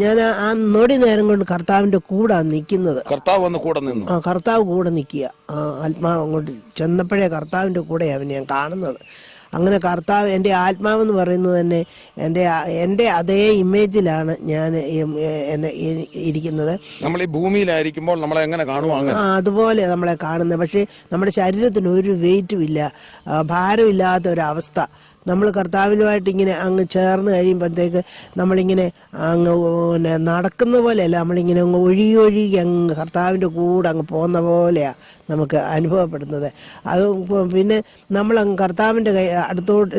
ഞാൻ ആ നൊടി നേരം കൊണ്ട് കർത്താവിന്റെ കൂടെ നിൽക്കുന്നത്. കർത്താവ് വന്ന് കൂടെ നിന്നു. കർത്താവ് കൂടെ നിൽക്കുക. ആത്മാവ് അങ്ങോട്ട് ചെന്നപ്പോഴേ കർത്താവിന്റെ കൂടെയാണ് ഞാൻ കാണുന്നത്. അങ്ങനെ കർത്താവ് എൻ്റെ ആത്മാവെന്ന് പറയുന്നത് തന്നെ എൻ്റെ അതേ ഇമേജിലാണ് ഞാൻ ഇരിക്കുന്നത്. നമ്മൾ ഈ ഭൂമിയിലായിരിക്കുമ്പോൾ നമ്മളെ എങ്ങനെ കാണുമോ അതുപോലെ നമ്മളെ കാണുന്നത്. പക്ഷേ നമ്മുടെ ശരീരത്തിന് ഒരു വെയിറ്റും ഇല്ല, ഭാരമില്ലാത്ത ഒരവസ്ഥ. നമ്മൾ കർത്താവിനുമായിട്ട് ഇങ്ങനെ അങ്ങ് ചേർന്ന് കഴിയുമ്പോഴത്തേക്ക് നമ്മളിങ്ങനെ അങ്ങ് നടക്കുന്ന പോലെയല്ല, നമ്മളിങ്ങനെ അങ്ങ് ഒഴുകി അങ്ങ് കർത്താവിൻ്റെ കൂടെ അങ്ങ് പോകുന്ന പോലെയാണ് നമുക്ക് അനുഭവപ്പെടുന്നത്. അത് പിന്നെ നമ്മളങ്ങ് കർത്താവിൻ്റെ അടുത്തോട്ട്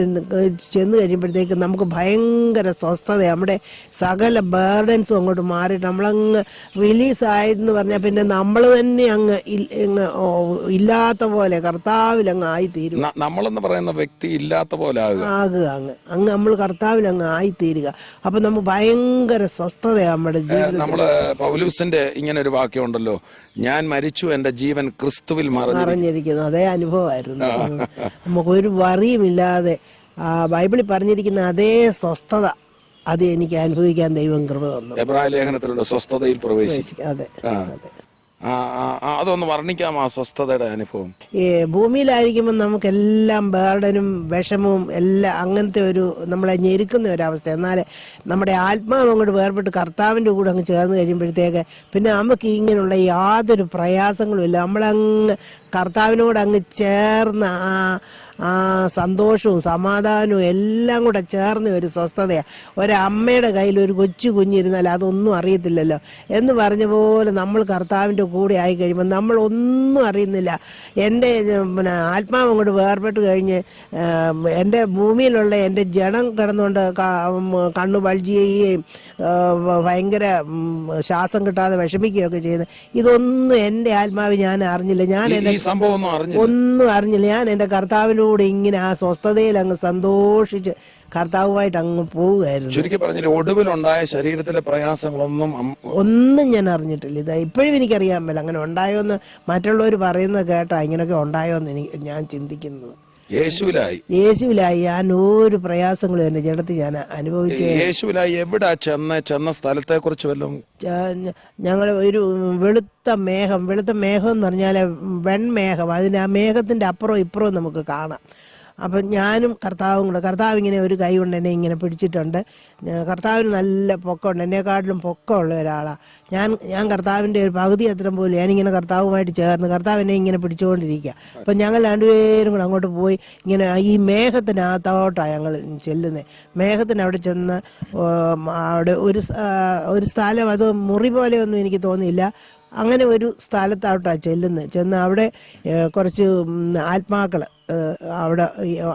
ചെന്ന് കഴിയുമ്പോഴത്തേക്ക് നമുക്ക് ഭയങ്കര സ്വസ്ഥത, നമ്മുടെ സകല ബേർഡൻസും അങ്ങോട്ട് മാറിയിട്ട് നമ്മളങ്ങ് റിലീസായെന്ന് പറഞ്ഞാൽ പിന്നെ നമ്മൾ തന്നെ അങ്ങ് ഇല്ലാത്ത പോലെ കർത്താവിൽ അങ്ങ് ആയിത്തീരും. നമ്മളെന്ന് പറയുന്ന വ്യക്തി ഇല്ലാത്ത പോലെ ആകുക, അങ്ങ് നമ്മൾ കർത്താവിൽ അങ്ങ് ആയിത്തീരുക. അപ്പൊ നമുക്ക് ഭയങ്കര സ്വസ്ഥത നമ്മുടെ ജീവിതം. നമ്മള് പൗലൂസിന്റെ ഇങ്ങനെ ഒരു വാക്യമുണ്ടല്ലോ, ഞാൻ മരിച്ചു, എന്റെ ജീവൻ ക്രിസ്തുവിൽ മറിഞ്ഞിരിക്കുന്നു. അതേ അനുഭവമായിരുന്നു. നമുക്ക് ഒരു വറിയുമില്ലാതെ ബൈബിളിൽ പറഞ്ഞിരിക്കുന്ന അതേ സ്വസ്ഥത അത് എനിക്ക് അനുഭവിക്കാൻ ദൈവം കൃപ തന്നു. എബ്രായ ലേഖനത്തിലുള്ള സ്വസ്ഥതയിൽ പ്രവേശിക്കും. അതെ അതെ. അതൊന്ന് വർണ്ണിക്കാം, ആ സ്വസ്ഥതയുടെ അനുഭവം. ഭൂമിയിലായിരിക്കുമ്പോൾ നമുക്കെല്ലാം ബേർഡനും വിഷമവും എല്ലാം അങ്ങനത്തെ ഒരു നമ്മളെ ഞെരുക്കുന്ന ഒരവസ്ഥ. എന്നാൽ നമ്മുടെ ആത്മാവ് അങ്ങോട്ട് വേർപെട്ട് കർത്താവിൻ്റെ കൂടെ അങ്ങ് ചേർന്ന് കഴിയുമ്പോഴത്തേക്ക് പിന്നെ നമുക്ക് ഇങ്ങനെയുള്ള യാതൊരു പ്രയാസങ്ങളും ഇല്ല. നമ്മളങ്ങ് കർത്താവിനോട് അങ്ങ് ചേർന്ന് ആ സന്തോഷവും സമാധാനവും എല്ലാം കൂടെ ചേർന്ന് ഒരു സ്വസ്ഥതയാണ്. ഒരമ്മയുടെ കയ്യിൽ ഒരു കൊച്ചു കുഞ്ഞിരുന്നാൽ അതൊന്നും അറിയത്തില്ലല്ലോ എന്ന് പറഞ്ഞ പോലെ നമ്മൾ കർത്താവിൻ്റെ കൂടെ ആയി കഴിയുമ്പോൾ നമ്മളൊന്നും അറിയുന്നില്ല. എൻ്റെ ആത്മാവ് അങ്ങോട്ട് വേർപെട്ട് കഴിഞ്ഞ് എൻ്റെ ഭൂമിയിലുള്ള എൻ്റെ ജഡം കിടന്നുകൊണ്ട് കണ്ണു ബൾജിയുകയും ഭയങ്കര ശ്വാസം കിട്ടാതെ വിഷമിക്കുകയൊക്കെ ചെയ്യുന്നത്, ഇതൊന്നും എൻ്റെ ആത്മാവ് ഞാൻ അറിഞ്ഞില്ല. ഞാൻ ഒന്നും അറിഞ്ഞില്ല. ഞാൻ എൻ്റെ കർത്താവിനോട് ഇങ്ങനെ ആ സ്വസ്ഥതയിൽ അങ്ങ് സന്തോഷിച്ച് കർത്താവുമായിട്ട് അങ്ങ് പോവുകയായിരുന്നു. ചുരുക്കി പറഞ്ഞാൽ ഒടുവിലുണ്ടായ ശരീരത്തിലെ പ്രയാസങ്ങളൊന്നും ഞാൻ അറിഞ്ഞിട്ടില്ല. ഇത് ഇപ്പോഴും എനിക്കറിയാൻ പറ്റില്ല അങ്ങനെ ഉണ്ടായോന്ന്. മറ്റുള്ളവർ പറയുന്നത് കേട്ടാ ഇങ്ങനെയൊക്കെ ഉണ്ടായോന്ന് ഞാൻ ചിന്തിക്കുന്നത്. യേശുവിലായി ഞാൻ ഒരു പ്രയാസങ്ങളും എന്റെ ജഡത്തിൽ ഞാൻ അനുഭവിച്ചു. യേശുവിലായി എവിടെ ചെന്ന സ്ഥലത്തെ കുറിച്ച് വല്ലതും? ഞങ്ങൾ ഒരു വെളുത്ത മേഘം എന്ന് പറഞ്ഞാൽ വെൺമേഘം, അതിന് ആ മേഘത്തിന്റെ അപ്പുറവും ഇപ്പുറവും നമുക്ക് കാണാം. അപ്പം ഞാനും കർത്താവും കൂടെ, കർത്താവ് ഇങ്ങനെ ഒരു കൈ കൊണ്ട് എന്നെ ഇങ്ങനെ പിടിച്ചിട്ടുണ്ട്. കർത്താവിന് നല്ല പൊക്കമുണ്ട്, എന്നെക്കാട്ടിലും പൊക്കമുള്ള ഒരാളാണ് ഞാൻ കർത്താവിൻ്റെ ഒരു പകുതി അത്രം പോലും ഞാനിങ്ങനെ കർത്താവുമായിട്ട് ചേർന്ന് കർത്താവ് എന്നെ ഇങ്ങനെ പിടിച്ചുകൊണ്ടിരിക്കുക. അപ്പം ഞങ്ങൾ രണ്ടുപേരും കൂടെ അങ്ങോട്ട് പോയി ഇങ്ങനെ ഈ മേഘത്തിനകത്തോട്ടാണ് ഞങ്ങൾ ചെല്ലുന്നത്. മേഘത്തിന് അവിടെ ചെന്ന് അവിടെ ഒരു സ്ഥലം, അത് മുറി പോലെയൊന്നും എനിക്ക് തോന്നിയില്ല, അങ്ങനെ ഒരു സ്ഥലത്തോട്ടാണ് ചെന്ന് അവിടെ കുറച്ച്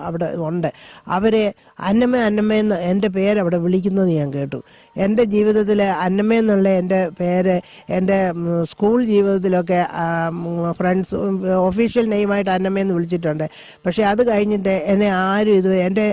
അവിടെ ഉണ്ട്. അവരെ അന്നമ്മയെന്ന് എൻ്റെ പേരവിടെ വിളിക്കുന്നത് ഞാൻ കേട്ടു. എൻ്റെ ജീവിതത്തിൽ അന്നമ്മയെന്നുള്ള എൻ്റെ പേര് എൻ്റെ സ്കൂൾ ജീവിതത്തിലൊക്കെ ഫ്രണ്ട്സ് ഒഫീഷ്യൽ നെയിമായിട്ട് അന്നമ്മയെന്ന് വിളിച്ചിട്ടുണ്ട്. പക്ഷെ അത് കഴിഞ്ഞിട്ട് എന്നെ ആരും എൻ്റെ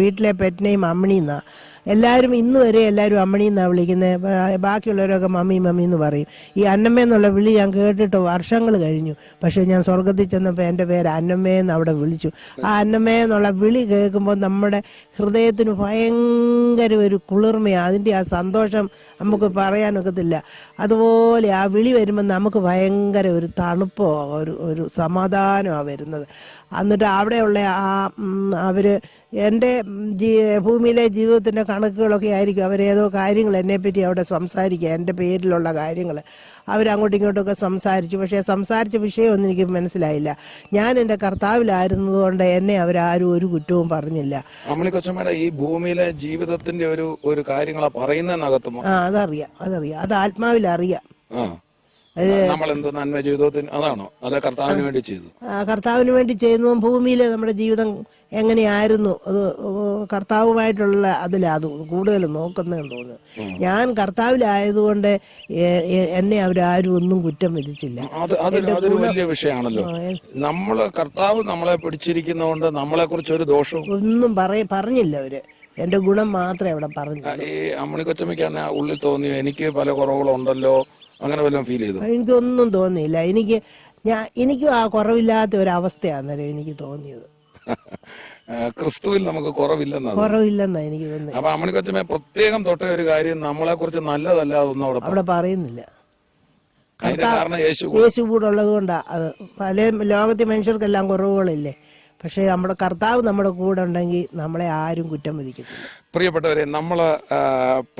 വീട്ടിലെ പെറ്റ് നെയിം അമ്മിണി എന്നാണ്. എല്ലാവരും ഇന്ന് വരെ എല്ലാവരും അമ്മണി എന്നാണ് വിളിക്കുന്നത്. ബാക്കിയുള്ളവരൊക്കെ മമ്മി എന്ന് പറയും. ഈ അന്നമ്മ എന്നുള്ള വിളി ഞാൻ കേട്ടിട്ട് വർഷങ്ങൾ കഴിഞ്ഞു. പക്ഷെ ഞാൻ സ്വർഗത്തിൽ ചെന്നപ്പോൾ എൻ്റെ പേര് അന്നമ്മയെന്ന് അവിടെ വിളിച്ചു. ആ അന്നമ്മേ എന്നുള്ള വിളി കേൾക്കുമ്പോൾ നമ്മുടെ ഹൃദയത്തിന് ഭയങ്കര ഒരു കുളിർമയാണ്. അതിൻ്റെ ആ സന്തോഷം നമുക്ക് പറയാനൊക്കത്തില്ല. അതുപോലെ ആ വിളി വരുമ്പോൾ നമുക്ക് ഭയങ്കര ഒരു തണുപ്പോ ഒരു സമാധാനമാണ് വരുന്നത്. എന്നിട്ട് അവിടെയുള്ള അവര് എൻ്റെ ഭൂമിയിലെ ജീവിതത്തിൻ്റെ കണക്കുകളൊക്കെ ആയിരിക്കും. അവരേതോ കാര്യങ്ങൾ എന്നെപ്പറ്റി അവിടെ സംസാരിക്കുക, എൻ്റെ പേരിലുള്ള കാര്യങ്ങൾ അവരങ്ങോട്ടും ഇങ്ങോട്ടൊക്കെ സംസാരിച്ചു. പക്ഷേ സംസാരിച്ച വിഷയമൊന്നും എനിക്ക് മനസ്സിലായില്ല. ഞാൻ എൻ്റെ കർത്താവിലായിരുന്നതുകൊണ്ട് എന്നെ അവരാരും ഒരു കുറ്റവും പറഞ്ഞില്ല. അമ്മിണി കൊച്ചമ്മയുടെ ഈ ഭൂമിയിലെ ജീവിതത്തിന്റെ ഒരു കാര്യങ്ങളാ പറയുന്നതിനകത്തും അതറിയാം. അത് ആത്മാവിലറിയാം. നമ്മൾ എന്ത് നന്മ ജീവിതത്തിന് അതാണോ അതെ കർത്താവിന് വേണ്ടി ചെയ്തു? കർത്താവിന് വേണ്ടി ചെയ്യുന്നതും ഭൂമിയിലെ നമ്മുടെ ജീവിതം എങ്ങനെയായിരുന്നു അത് കർത്താവുമായിട്ടുള്ള അതിലത് കൂടുതൽ നോക്കുന്നതെന്ന് തോന്നുന്നു. ഞാൻ കർത്താവിലായതുകൊണ്ട് എന്നെ അവരാരും ഒന്നും കുറ്റം വിധിച്ചില്ല. അതൊരു വലിയ വിഷയമാണല്ലോ. നമ്മള് കർത്താവ് നമ്മളെ പിടിച്ചിരിക്കുന്നതുകൊണ്ട് നമ്മളെ കുറിച്ച് ഒരു ദോഷവും ഒന്നും പറഞ്ഞില്ല അവര്. എന്റെ ഗുണം മാത്രമേ അവിടെ പറഞ്ഞു. ഈ അമ്മിണി കൊച്ചമ്മയ്ക്ക് ഉള്ളിൽ തോന്നിയോ എനിക്ക് പല കുറവുകളുണ്ടല്ലോ, അങ്ങനെ വല്ലതും ഫീൽ ചെയ്തു? എനിക്കൊന്നും തോന്നിയില്ല. എനിക്കും ആ കുറവില്ലാത്ത ഒരു അവസ്ഥയാണെന്നേരം എനിക്ക് തോന്നിയത്. ക്രിസ്തുവിൽ നമുക്ക് കുറവില്ലെന്നാ എനിക്ക് തോന്നുന്നത്. അപ്പൊ അമ്മിണി കൊച്ചമ്മ പ്രത്യേകം തൊട്ട ഒരു കാര്യം നമ്മളെ കുറിച്ച് നല്ലതല്ല അതൊന്നും അവിടെ പറയുന്നില്ല. കാരണം യേശു കൂടെ ഉള്ളത് കൊണ്ടാ. അത് പല ലോകത്തെ മനുഷ്യർക്കെല്ലാം കുറവുകളില്ലേ, പക്ഷെ നമ്മുടെ കർത്താവ് നമ്മുടെ കൂടെ ഉണ്ടെങ്കിൽ നമ്മളെ ആരും കുറ്റം വിധിക്കത്തില്ല. പ്രിയപ്പെട്ടവരെ, നമ്മള്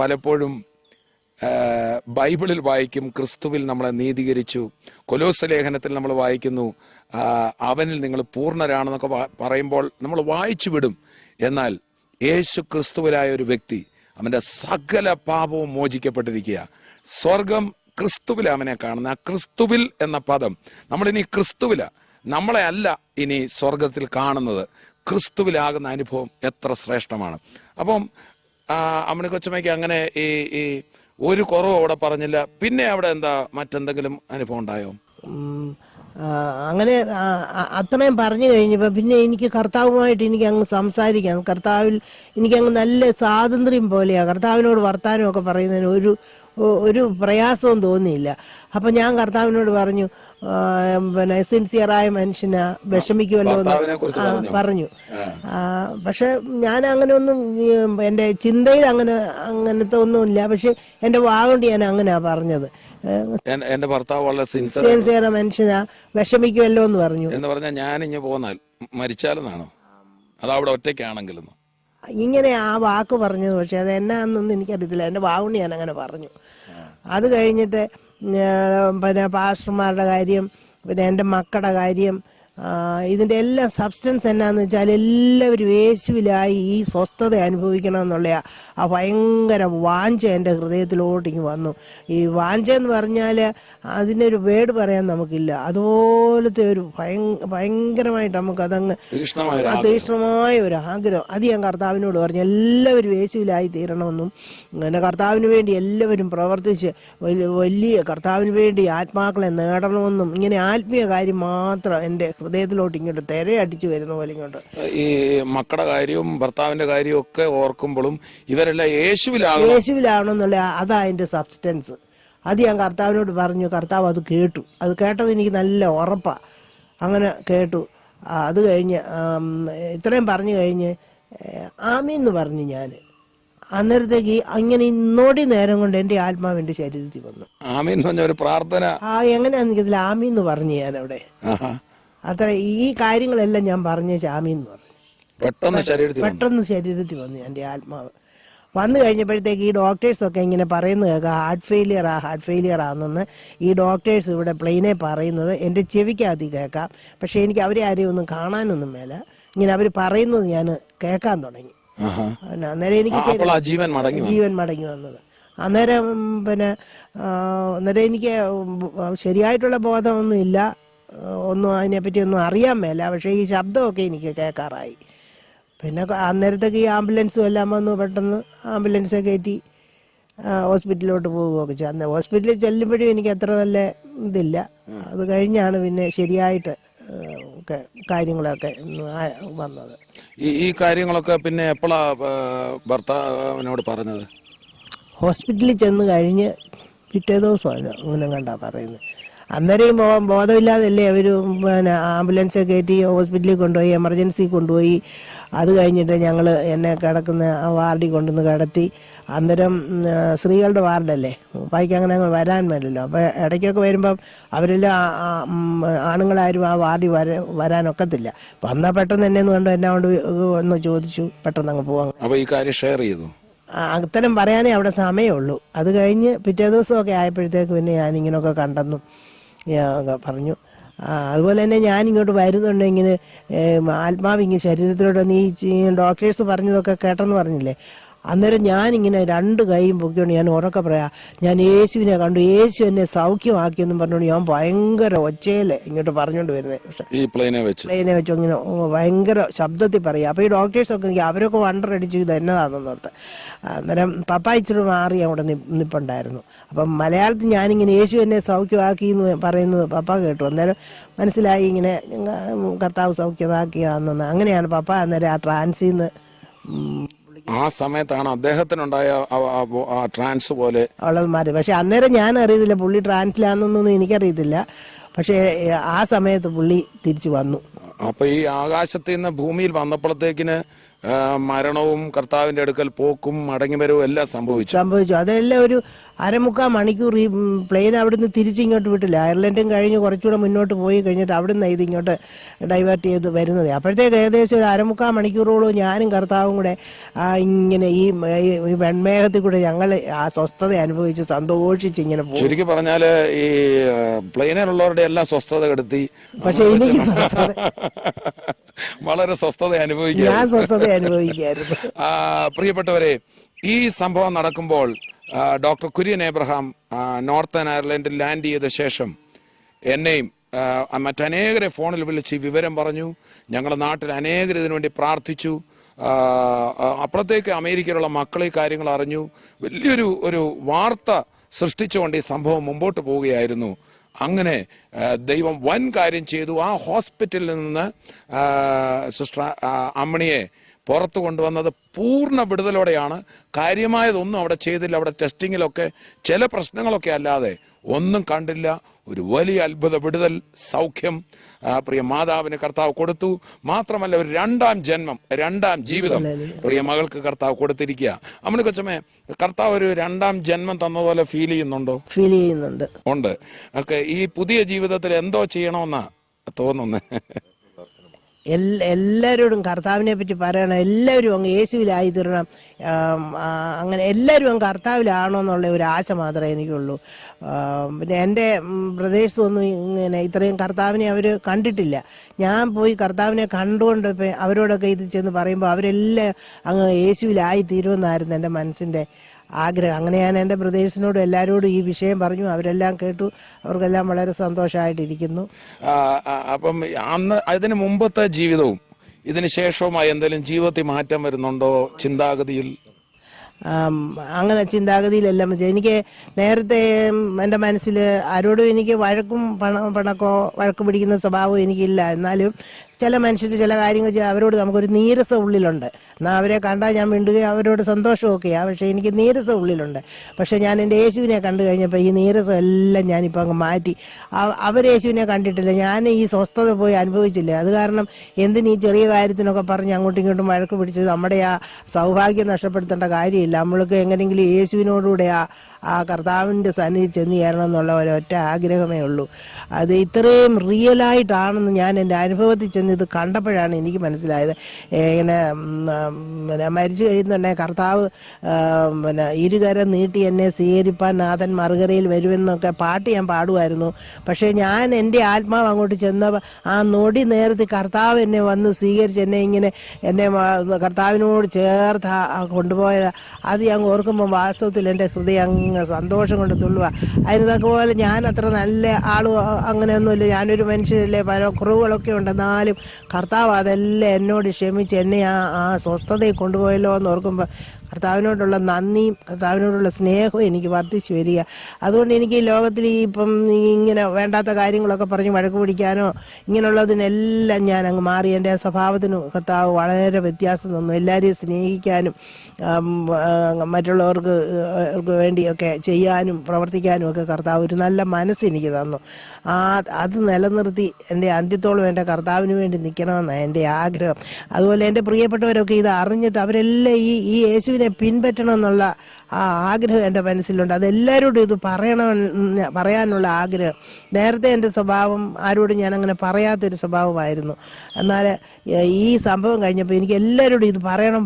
പലപ്പോഴും ബൈബിളിൽ വായിക്കും ക്രിസ്തുവിൽ നമ്മളെ നീതീകരിച്ചു. കൊലോസ്യ ലേഖനത്തിൽ നമ്മൾ വായിക്കുന്നു അവനിൽ നിങ്ങൾ പൂർണ്ണരാണെന്നൊക്കെ പറയുമ്പോൾ നമ്മൾ വായിച്ചു വിടും. എന്നാൽ യേശു ക്രിസ്തുവിലായ ഒരു വ്യക്തി അവന്റെ സകല പാപവും മോചിക്കപ്പെട്ടിരിക്കുക. സ്വർഗം ക്രിസ്തുവിൽ അവനെ കാണുന്ന ആ ക്രിസ്തുവിൽ എന്ന പദം നമ്മളിനി ക്രിസ്തുവില, നമ്മളെ അല്ല ഇനി സ്വർഗത്തിൽ കാണുന്നത്, ക്രിസ്തുവിലാകുന്ന അനുഭവം എത്ര ശ്രേഷ്ഠമാണ്. അപ്പം അമ്മിണി കൊച്ചമ്മയ്ക്ക് അങ്ങനെ ഈ ഒരു കുറവ് അവിടെ പറഞ്ഞില്ല. പിന്നെ അവിടെ എന്താ മറ്റെന്തെങ്കിലും അനുഭവം ഉണ്ടായോ? അങ്ങനെ അത്രയും പറഞ്ഞു കഴിഞ്ഞപ്പോ പിന്നെ എനിക്ക് കർത്താവുമായിട്ട് എനിക്ക് അങ്ങ് സംസാരിക്കാം. കർത്താവിൽ എനിക്കങ്ങ് നല്ല സ്വാതന്ത്ര്യം പോലെയാ. കർത്താവിനോട് വർത്താനമൊക്കെ പറയുന്നതിന് ഒരു പ്രയാസവും തോന്നിയില്ല. അപ്പൊ ഞാൻ കർത്താവിനോട് പറഞ്ഞു, പിന്നെ സിൻസിയറായ മനുഷ്യനാ, വിഷമിക്കുമല്ലോ എന്ന് പറഞ്ഞു. പക്ഷെ ഞാൻ അങ്ങനെ ഒന്നും എന്റെ ചിന്തയിൽ അങ്ങനത്തെ ഒന്നുമില്ല. പക്ഷെ എന്റെ വാഗോണ്ട് ഞാൻ അങ്ങനെയാ പറഞ്ഞത്. എന്റെ ഭർത്താവ് വളരെ സിൻസിയർ മനുഷ്യനാ, വിഷമിക്കുമല്ലോ എന്ന് പറഞ്ഞു. എന്ന് പറഞ്ഞാൽ ഞാൻ ഇനി പോന്നാൽ മരിച്ചാലെന്നാണോ അതവിടെ ഒറ്റയ്ക്കാണെങ്കിലും ഇങ്ങനെ ആ വാക്ക് പറഞ്ഞത്. പക്ഷെ അത് എന്നാന്നൊന്നും എനിക്കറിയത്തില്ല. എന്റെ വാഗോണ്ട് ഞാൻ അങ്ങനെ പറഞ്ഞു. അത് കഴിഞ്ഞിട്ട് പിന്നെ പാസ്റ്റർമാരുടെ കാര്യം, പിന്നെ എൻ്റെ മക്കളുടെ കാര്യം, ഇതിൻ്റെ എല്ലാം സബ്സ്റ്റൻസ് എന്നാന്ന് വെച്ചാൽ എല്ലാവരും യേശുവിലായി ഈ സ്വസ്ഥത അനുഭവിക്കണം എന്നുള്ള ആ ഭയങ്കര വാഞ്ച എൻ്റെ ഹൃദയത്തിലോട്ടിങ്ങ് വന്നു. ഈ വാഞ്ച എന്ന് പറഞ്ഞാൽ അതിനൊരു വേർഡ് പറയാൻ നമുക്കില്ല. അതുപോലത്തെ ഒരു ഭയങ്കരമായിട്ട് നമുക്കതങ്ങ് തീക്ഷ്ണമായ ഒരു ആഗ്രഹം. അത് ഞാൻ കർത്താവിനോട് പറഞ്ഞു, എല്ലാവരും യേശുവിലായി തീരണമെന്നും അങ്ങനെ കർത്താവിന് വേണ്ടി എല്ലാവരും പ്രവർത്തിച്ച് വലിയ കർത്താവിന് വേണ്ടി ആത്മാക്കളെ നേടണമെന്നും ഇങ്ങനെ ആത്മീയ കാര്യം മാത്രം എൻ്റെ ഹൃദയത്തിലോട്ട് ഇങ്ങോട്ട് തിരയടിച്ചു വരുന്ന പോലെ ഇങ്ങോട്ട്. ഈ മക്കളുടെ കാര്യവും ഭർത്താവിന്റെ കാര്യവും ഒക്കെ ഓർക്കുമ്പോഴും ഇവരെല്ലാം യേശുവിലാണെന്നുള്ള അതാ അതിന്റെ സബ്സ്റ്റൻസ്. അത് ഞാൻ കർത്താവിനോട് പറഞ്ഞു. കർത്താവ് അത് കേട്ടു. അത് കേട്ടത് എനിക്ക് നല്ല ഉറപ്പാ. അങ്ങനെ കേട്ടു. അത് കഴിഞ്ഞ് ഇത്രയും പറഞ്ഞു കഴിഞ്ഞ് ആമീന്ന് പറഞ്ഞു ഞാൻ. അന്നേരത്തേക്ക് അങ്ങനെ ഇന്നോടി നേരം കൊണ്ട് എന്റെ ആത്മാവ് എന്റെ ശരീരത്തിൽ വന്നു. ആമീൻ പറഞ്ഞ ഒരു പ്രാർത്ഥന എങ്ങനെയാന്ന് എനിക്കതിൽ ആമീന്ന് പറഞ്ഞു ഞാൻ അവിടെ. അത്ര ഈ കാര്യങ്ങളെല്ലാം ഞാൻ പറഞ്ഞ ആമീന്ന് പറഞ്ഞു. പെട്ടെന്ന് ശരീരത്തിൽ വന്നു എന്റെ ആത്മാവ്. വന്നു കഴിഞ്ഞപ്പോഴത്തേക്ക് ഈ ഡോക്ടേഴ്സൊക്കെ ഇങ്ങനെ പറയുന്നത് കേൾക്കാം, ഹാർട്ട് ഫെയിലിയർ ആണെന്ന് ഈ ഡോക്ടേഴ്സ് ഇവിടെ പ്ലെയിനെ പറയുന്നത് എൻ്റെ ചെവിക്കകത്ത് കേൾക്കാം. പക്ഷെ എനിക്ക് അവരെ ആരെയും ഒന്നും കാണാനൊന്നും മേല. ഇങ്ങനെ അവർ പറയുന്നത് ഞാൻ കേൾക്കാൻ തുടങ്ങി. അന്നേരം എനിക്ക് ജീവൻ മടങ്ങി വന്നത്. അന്നേരം എനിക്ക് ശരിയായിട്ടുള്ള ബോധമൊന്നും ഇല്ല, ഒന്നും അതിനെപ്പറ്റി ഒന്നും അറിയാൻ മേല. പക്ഷെ ഈ ശബ്ദമൊക്കെ എനിക്ക് കേൾക്കാറായി. പിന്നെ അന്നേരത്തേക്ക് ഈ ആംബുലൻസും എല്ലാം വന്നു. പെട്ടെന്ന് ആംബുലൻസെ കയറ്റി ഹോസ്പിറ്റലിലോട്ട് പോവുകയൊക്കെ ചെയ്തു. അന്ന് ഹോസ്പിറ്റലിൽ ചെല്ലുമ്പോഴും എനിക്ക് അത്ര നല്ല ഇതില്ല. അത് കഴിഞ്ഞാണ് പിന്നെ ശരിയായിട്ട് കാര്യങ്ങളൊക്കെ വന്നത്. ഈ കാര്യങ്ങളൊക്കെ പിന്നെ എപ്പോഴാ ഭർത്താവിനോട് പറഞ്ഞത്? ഹോസ്പിറ്റലിൽ ചെന്ന് കഴിഞ്ഞ് പിറ്റേ ദിവസമാണ് അങ്ങനെ കണ്ടാ പറയുന്നത്. അന്നേരം ബോധമില്ലാതല്ലേ അവർ പിന്നെ ആംബുലൻസ് കയറ്റി ഹോസ്പിറ്റലിൽ കൊണ്ടുപോയി, എമർജൻസി കൊണ്ടുപോയി. അത് കഴിഞ്ഞിട്ട് ഞങ്ങൾ എന്നെ കിടക്കുന്ന ആ വാർഡിൽ കൊണ്ടുവന്ന് കിടത്തി. അന്നേരം സ്ത്രീകളുടെ വാർഡല്ലേ, ഉപ്പായിക്ക് അങ്ങനെ വരാൻ പറ്റില്ലല്ലോ. അപ്പോൾ ഇടയ്ക്കൊക്കെ വരുമ്പം അവരെല്ലാം ആണുങ്ങളാരും ആ വാർഡിൽ വരാനൊക്കത്തില്ല. വന്നാൽ പെട്ടെന്ന് എന്നെ ഒന്ന് കണ്ടു, എന്നെ കൊണ്ട് ഒന്ന് ചോദിച്ചു, പെട്ടെന്ന് അങ്ങ് പോവാം. അപ്പൊ ഈ കാര്യം ഷെയർ ചെയ്തു. അത്തരം പറയാനേ അവിടെ സമയമുള്ളൂ. അത് കഴിഞ്ഞ് പിറ്റേ ദിവസമൊക്കെ ആയപ്പോഴത്തേക്ക് പിന്നെ ഞാനിങ്ങനെയൊക്കെ കണ്ടെന്നും പറഞ്ഞു. അതുപോലെ തന്നെ ഞാനിങ്ങോട്ട് വരുന്നുണ്ട്, ഇങ്ങനെ ആത്മാവ് ഇങ്ങനെ ശരീരത്തിലോട്ട് നീ ഡോക്ടേഴ്സ് പറഞ്ഞതൊക്കെ കേട്ടെന്ന് പറഞ്ഞില്ലേ. അന്നേരം ഞാനിങ്ങനെ 2 കൈയും പൊക്കിക്കൊണ്ട് ഞാൻ ഉറക്കെ പറയാ, ഞാൻ യേശുവിനെ കണ്ടു, യേശു എന്നെ സൗഖ്യമാക്കിയെന്നും പറഞ്ഞുകൊണ്ട് ഞാൻ ഭയങ്കര ഒച്ചയില് ഇങ്ങോട്ട് പറഞ്ഞുകൊണ്ട് വരുന്നത്. പക്ഷെ ഈ പ്ലെയിനെ വെച്ച് ഇങ്ങനെ ഭയങ്കര ശബ്ദത്തിൽ പറയുക. അപ്പോൾ ഈ ഡോക്ടേഴ്സൊക്കെ അവരൊക്കെ വണ്ടറടിച്ചു ഇത് എന്നതാണെന്നോർത്ത്. അന്നേരം പപ്പ ഇച്ചിരി മാറി അവിടെ നിൽപ്പുണ്ടായിരുന്നു. അപ്പം മലയാളത്തിൽ ഞാനിങ്ങനെ യേശു എന്നെ സൗഖ്യമാക്കി എന്ന് പറയുന്നത് പപ്പ കേട്ടു. അന്നേരം മനസ്സിലായി ഇങ്ങനെ കർത്താവ് സൗഖ്യമാക്കിയാണെന്ന്. അങ്ങനെയാണ് പപ്പ അന്നേരം ആ ട്രാൻസിൽ നിന്ന് ആ സമയത്താണ് അദ്ദേഹത്തിനുണ്ടായ ട്രാൻസ് പോലെ ഉള്ളത് മാറി. പക്ഷെ അന്നേരം ഞാൻ അറിയത്തില്ല പുള്ളി ട്രാൻസിലാണെന്നൊന്നും എനിക്കറിയത്തില്ല. പക്ഷേ ആ സമയത്ത് പുള്ളി തിരിച്ചു വന്നു. അപ്പൊ ഈ ആകാശത്തിൽ നിന്ന് ഭൂമിയിൽ വന്നപ്പോഴത്തേക്കിന് മരണവും കർത്താവിന്റെ അടുക്കൽ പോക്കും മടങ്ങിവരവും എല്ലാം സംഭവിച്ചു. അതെല്ലാം ഒരു 1/4 മണിക്കൂർ ഈ പ്ലെയിൻ അവിടുന്ന് തിരിച്ചിങ്ങോട്ട് വിട്ടില്ല. അയർലൻഡും കഴിഞ്ഞ് കുറച്ചുകൂടെ മുന്നോട്ട് പോയി കഴിഞ്ഞിട്ട് അവിടുന്ന് ഇത് ഇങ്ങോട്ട് ഡൈവേർട്ട് ചെയ്ത് വരുന്നത്. അപ്പോഴത്തേക്ക് ഏകദേശം ഒരു 1/4 മണിക്കൂറോളം ഞാനും കർത്താവും കൂടെ ഇങ്ങനെ ഈ വെൺമേഘത്തിൽ കൂടെ ഞങ്ങൾ ആ സ്വസ്ഥത അനുഭവിച്ച് സന്തോഷിച്ച് ഇങ്ങനെ പോകും. ശരിക്കും പറഞ്ഞാല് ഈ പ്ലെയിനിലുള്ളവരുടെ എല്ലാം സ്വസ്ഥത കെടുത്തി. പക്ഷെ എനിക്ക് വളരെ സ്വസ്ഥത ഞാൻ സ്വസ്ഥത അനുഭവിക്കായിരുന്നു. പ്രിയപ്പെട്ടവരെ, ഈ സംഭവം നടക്കുമ്പോൾ ഡോക്ടർ കുര്യൻ എബ്രഹാം നോർത്തേൺ അയർലൻഡിൽ ലാൻഡ് ചെയ്ത ശേഷം എന്നെയും മറ്റനേകരെ ഫോണിൽ വിളിച്ച് വിവരം പറഞ്ഞു. ഞങ്ങളുടെ നാട്ടിൽ അനേകർ ഇതിനുവേണ്ടി പ്രാർത്ഥിച്ചു. അപ്പോഴത്തേക്ക് അമേരിക്കയിലുള്ള മക്കൾ ഈ കാര്യങ്ങൾ അറിഞ്ഞു. വലിയൊരു വാർത്ത സൃഷ്ടിച്ചുകൊണ്ട് ഈ സംഭവം മുമ്പോട്ട് പോവുകയായിരുന്നു. അങ്ങനെ ദൈവം വൻ കാര്യം ചെയ്തു. ആ ഹോസ്പിറ്റലിൽ നിന്ന് സിസ്റ്റർ അമ്മണിയെ പുറത്തു കൊണ്ടുവന്നത് പൂർണ്ണ വിടുതലോടെയാണ്. കാര്യമായതൊന്നും അവിടെ ചെയ്തില്ല. അവിടെ ടെസ്റ്റിങ്ങിലൊക്കെ ചില പ്രശ്നങ്ങളൊക്കെ അല്ലാതെ ഒന്നും കണ്ടില്ല. ഒരു വലിയ അത്ഭുത വിടുതൽ സൗഖ്യം പ്രിയ മാതാവിന് കർത്താവ് കൊടുത്തു. മാത്രമല്ല ഒരു 2ാം ജന്മം, 2ാം ജീവിതം പ്രിയ മകൾക്ക് കർത്താവ് കൊടുത്തിരിക്കുക. അമ്മണി കൊച്ചമ്മേ, കർത്താവ് ഒരു 2ാം ജന്മം തന്നതുപോലെ ഫീൽ ചെയ്യുന്നുണ്ടോ? ഫീൽ ചെയ്യുന്നുണ്ട്. ഉണ്ട്. ഒക്കെ ഈ പുതിയ ജീവിതത്തിൽ എന്തോ ചെയ്യണമെന്നാ തോന്നുന്നത്? എല്ലാവരോടും കർത്താവിനെ പറ്റി പറയണം. എല്ലാവരും അങ്ങ് യേശുവിലായി തീരണം. അങ്ങനെ എല്ലാവരും അങ്ങ് കർത്താവിലാണോ എന്നുള്ള ഒരു ആശ മാത്രമേ എനിക്കുള്ളൂ. പിന്നെ എൻ്റെ ബ്രദേഴ്സ് ഒന്നും ഇങ്ങനെ ഇത്രയും കർത്താവിനെ അവർ കണ്ടിട്ടില്ല. ഞാൻ പോയി കർത്താവിനെ കണ്ടുകൊണ്ട് അവരോടൊക്കെ ഇത് ചെന്ന് പറയുമ്പോൾ അവരെല്ലാം അങ്ങ് യേശുവിലായി തീരുമെന്നായിരുന്നു എൻ്റെ മനസ്സിൻ്റെ ആഗ്രഹം. അങ്ങനെ ഞാൻ എൻ്റെ ബ്രദേഴ്സിനോടും എല്ലാവരോടും ഈ വിഷയം പറഞ്ഞു. അവരെല്ലാം കേട്ടു. അവർക്കെല്ലാം വളരെ സന്തോഷമായിട്ടിരിക്കുന്നു. അപ്പം അന്ന് അതിന് മുമ്പത്തെ ജീവിതവും ഇതിന് ശേഷവുമായി എന്തെങ്കിലും ജീവിതത്തിൽ മാറ്റം വരുന്നുണ്ടോ ചിന്താഗതിയിൽ? അങ്ങനെ ചിന്താഗതിയിലെല്ലാം എനിക്ക് നേരത്തെ എൻ്റെ മനസ്സിൽ ആരോടും എനിക്ക് വഴക്കും പണക്കോ വഴക്ക് പിടിക്കുന്ന സ്വഭാവം എനിക്കില്ല. എന്നാലും ചില മനുഷ്യർ ചില കാര്യങ്ങൾ അവരോട് നമുക്കൊരു നീരസം ഉള്ളിലുണ്ട്. എന്നാൽ അവരെ കണ്ടാൽ ഞാൻ മിണ്ടുകയും അവരോട് സന്തോഷമൊക്കെയാണ്. പക്ഷേ എനിക്ക് നീരസം ഉള്ളിലുണ്ട്. പക്ഷേ ഞാൻ എൻ്റെ യേശുവിനെ കണ്ടു കഴിഞ്ഞപ്പോൾ ഈ നീരസം എല്ലാം ഞാനിപ്പോൾ അങ്ങ് മാറ്റി. അവർ യേശുവിനെ കണ്ടിട്ടില്ല, ഞാൻ ഈ സ്വസ്ഥത പോയി അനുഭവിച്ചില്ല. അത് കാരണം എന്തിന് ഈ ചെറിയ കാര്യത്തിനൊക്കെ പറഞ്ഞ് അങ്ങോട്ടും ഇങ്ങോട്ടും വഴക്ക് പിടിച്ചത് നമ്മുടെ ആ സൗഭാഗ്യം നഷ്ടപ്പെടുത്തേണ്ട കാര്യമില്ല. നമ്മൾക്ക് എങ്ങനെയെങ്കിലും യേശുവിനോടുകൂടെ ആ കർത്താവിൻ്റെ സന്നിധി ചെന്ന് ചേരണം എന്നുള്ള ഒരൊറ്റ ആഗ്രഹമേ ഉള്ളൂ. അത് ഇത്രയും റിയലായിട്ടാണെന്ന് ഞാൻ എൻ്റെ അനുഭവത്തിൽ ചെന്ന് ഇത് കണ്ടപ്പോഴാണ് എനിക്ക് മനസ്സിലായത്. ഇങ്ങനെ മരിച്ചു കഴിയുന്നുണ്ടെങ്കിൽ കർത്താവ് ഇരുകരം നീട്ടി എന്നെ സ്വീകരിപ്പാൻ നാഥൻ മറുകരയിൽ വരുമെന്നൊക്കെ പാട്ട് ഞാൻ പാടുമായിരുന്നു. പക്ഷേ ഞാൻ എൻ്റെ ആത്മാവ് അങ്ങോട്ട് ചെന്നപ്പോൾ ആ നൊടി നേരത്തെ കർത്താവ് എന്നെ വന്ന് സ്വീകരിച്ച് എന്നെ കർത്താവിനോട് ചേർത്ത് കൊണ്ടുപോയത് അത് ഞാൻ ഓർക്കുമ്പോൾ വാസ്തവത്തിൽ എൻ്റെ ഹൃദയം അങ്ങ് സന്തോഷം കൊണ്ട് തുള്ളുക. അതിനൊക്കെ പോലെ ഞാൻ അത്ര നല്ല ആളും അങ്ങനെയൊന്നുമില്ല. ഞാനൊരു മനുഷ്യരല്ലേ, പല കുറവുകളൊക്കെ ഉണ്ടെന്നാലും കർത്താവ് അതെല്ലാം എന്നോട് ക്ഷമിച്ച് എന്നെ ആ സ്വസ്ഥതയിൽ കൊണ്ടുപോയല്ലോ എന്ന് ഓർക്കുമ്പോൾ കർത്താവിനോടുള്ള നന്ദിയും കർത്താവിനോടുള്ള സ്നേഹവും എനിക്ക് വർദ്ധിച്ചു വരിക. അതുകൊണ്ട് എനിക്ക് ഈ ലോകത്തിൽ ഇപ്പം ഇങ്ങനെ വേണ്ടാത്ത കാര്യങ്ങളൊക്കെ പറഞ്ഞ് വഴക്ക് പിടിക്കാനോ ഇങ്ങനെയുള്ളതിനെല്ലാം ഞാൻ അങ്ങ് മാറി. എൻ്റെ സ്വഭാവത്തിന് കർത്താവ് വളരെ വ്യത്യാസം തന്നു. എല്ലാവരെയും സ്നേഹിക്കാനും മറ്റുള്ളവർക്ക് വേണ്ടിയൊക്കെ ചെയ്യാനും പ്രവർത്തിക്കാനും ഒക്കെ കർത്താവ് ഒരു നല്ല മനസ്സെനിക്ക് തന്നു. അത് നിലനിർത്തി എൻ്റെ അന്ത്യത്തോളം എൻ്റെ കർത്താവിന് വേണ്ടി നിൽക്കണമെന്നാണ് എൻ്റെ ആഗ്രഹം. അതുപോലെ എൻ്റെ പ്രിയപ്പെട്ടവരൊക്കെ ഇത് അറിഞ്ഞിട്ട് അവരെല്ലാം ഈ യേശുവിനെ പിൻപറ്റണമെന്നുള്ള ആ ആഗ്രഹം എൻ്റെ മനസ്സിലുണ്ട്. അതെല്ലാവരോടും ഇത് പറയാനുള്ള ആഗ്രഹം. നേരത്തെ എൻ്റെ സ്വഭാവം ആരോടും ഞാൻ അങ്ങനെ പറയാത്തൊരു സ്വഭാവമായിരുന്നു. എന്നാൽ ഈ സംഭവം കഴിഞ്ഞപ്പോൾ എനിക്ക് എല്ലാവരോടും ഇത് പറയണം,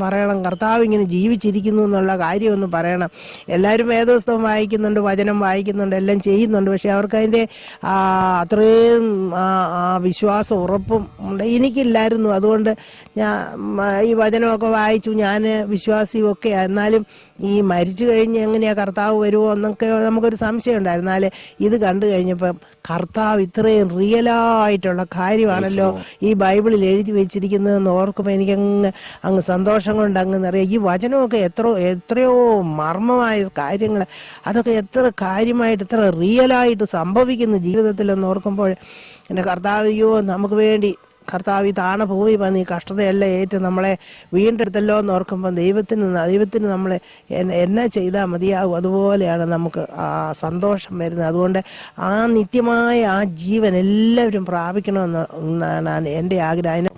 കർത്താവ് ഇങ്ങനെ ജീവിച്ചിരിക്കുന്നു എന്നുള്ള കാര്യമൊന്നും പറയണം. എല്ലാവരും വേദപുസ്തകം വായിക്കുന്നുണ്ട്, വചനം വായിക്കുന്നുണ്ട്, എല്ലാം ചെയ്യുന്നുണ്ട്. പക്ഷെ അവർക്ക് അതിൻ്റെ അത്രയും വിശ്വാസം ഉറപ്പും ഉണ്ട്, എനിക്കില്ലായിരുന്നു. അതുകൊണ്ട് ഞാൻ ഈ വചനമൊക്കെ വായിച്ചു, ഞാൻ വിശ്വാസിയും ഒക്കെ. എന്നാലും ഈ മരിച്ചു കഴിഞ്ഞ് എങ്ങനെയാ കർത്താവ് വരുമോ എന്നൊക്കെ നമുക്കൊരു സംശയം ഉണ്ടായിരുന്നു. എന്നാൽ ഇത് കണ്ടു കഴിഞ്ഞപ്പം കർത്താവ് ഇത്രയും റിയലായിട്ടുള്ള കാര്യമാണല്ലോ ഈ ബൈബിളിൽ എഴുതി വെച്ചിരിക്കുന്നതെന്ന് ഓർക്കുമ്പോൾ അങ്ങ് സന്തോഷം കൊണ്ട് അങ്ങ് നിറയാം. ഈ വചനമൊക്കെ എത്രയോ മർമ്മമായ കാര്യങ്ങൾ, അതൊക്കെ എത്ര കാര്യമായിട്ട് എത്ര റിയലായിട്ട് സംഭവിക്കുന്നു ജീവിതത്തിലെന്ന് ഓർക്കുമ്പോൾ എൻ്റെ കർത്താവിയോ നമുക്ക് വേണ്ടി കർത്താവ് ഈ താണ ഭൂമി വന്ന് ഈ കഷ്ടതയെല്ലാം ഏറ്റ് നമ്മളെ വീണ്ടെടുത്തല്ലോ എന്ന് ഓർക്കുമ്പോൾ ദൈവത്തിന് നമ്മളെ എന്നാ ചെയ്താൽ മതിയാകും. അതുപോലെയാണ് നമുക്ക് ആ സന്തോഷം വരുന്നത്. അതുകൊണ്ട് ആ നിത്യമായ ആ ജീവൻ എല്ലാവരും പ്രാപിക്കണമെന്നാണ് എൻ്റെ ആഗ്രഹം.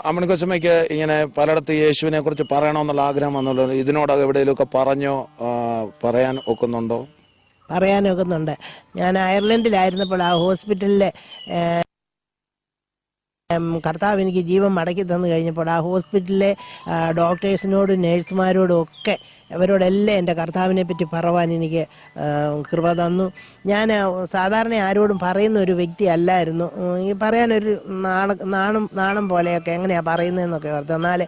അമ്മണി കൊച്ചമ്മയ്ക്ക് ഇങ്ങനെ പലയിടത്ത് യേശുവിനെ കുറിച്ച് പറയണമെന്നുള്ള ആഗ്രഹം വന്നുള്ളത് ഇതിനോട് എവിടെയെങ്കിലുമൊക്കെ പറയാൻ ഒക്കുന്നുണ്ടോ? പറയാനൊക്കുന്നുണ്ട്. ഞാൻ അയർലൻഡിലായിരുന്നപ്പോൾ ആ ഹോസ്പിറ്റലിലെ കർത്താവ് എനിക്ക് ജീവൻ മടക്കി തന്നു കഴിഞ്ഞപ്പോൾ ആ ഹോസ്പിറ്റലിലെ ഡോക്ടേഴ്സിനോടും നേഴ്സുമാരോടും ഒക്കെ അവരോടെല്ലാം എൻ്റെ കർത്താവിനെ പറ്റി പറവാൻ എനിക്ക് കൃപ തന്നു. ഞാൻ സാധാരണ ആരോടും പറയുന്ന ഒരു വ്യക്തി അല്ലായിരുന്നു. ഈ പറയാനൊരു നാണം പോലെയൊക്കെ എങ്ങനെയാണ് പറയുന്നതെന്നൊക്കെ ഓർത്ത്. എന്നാൽ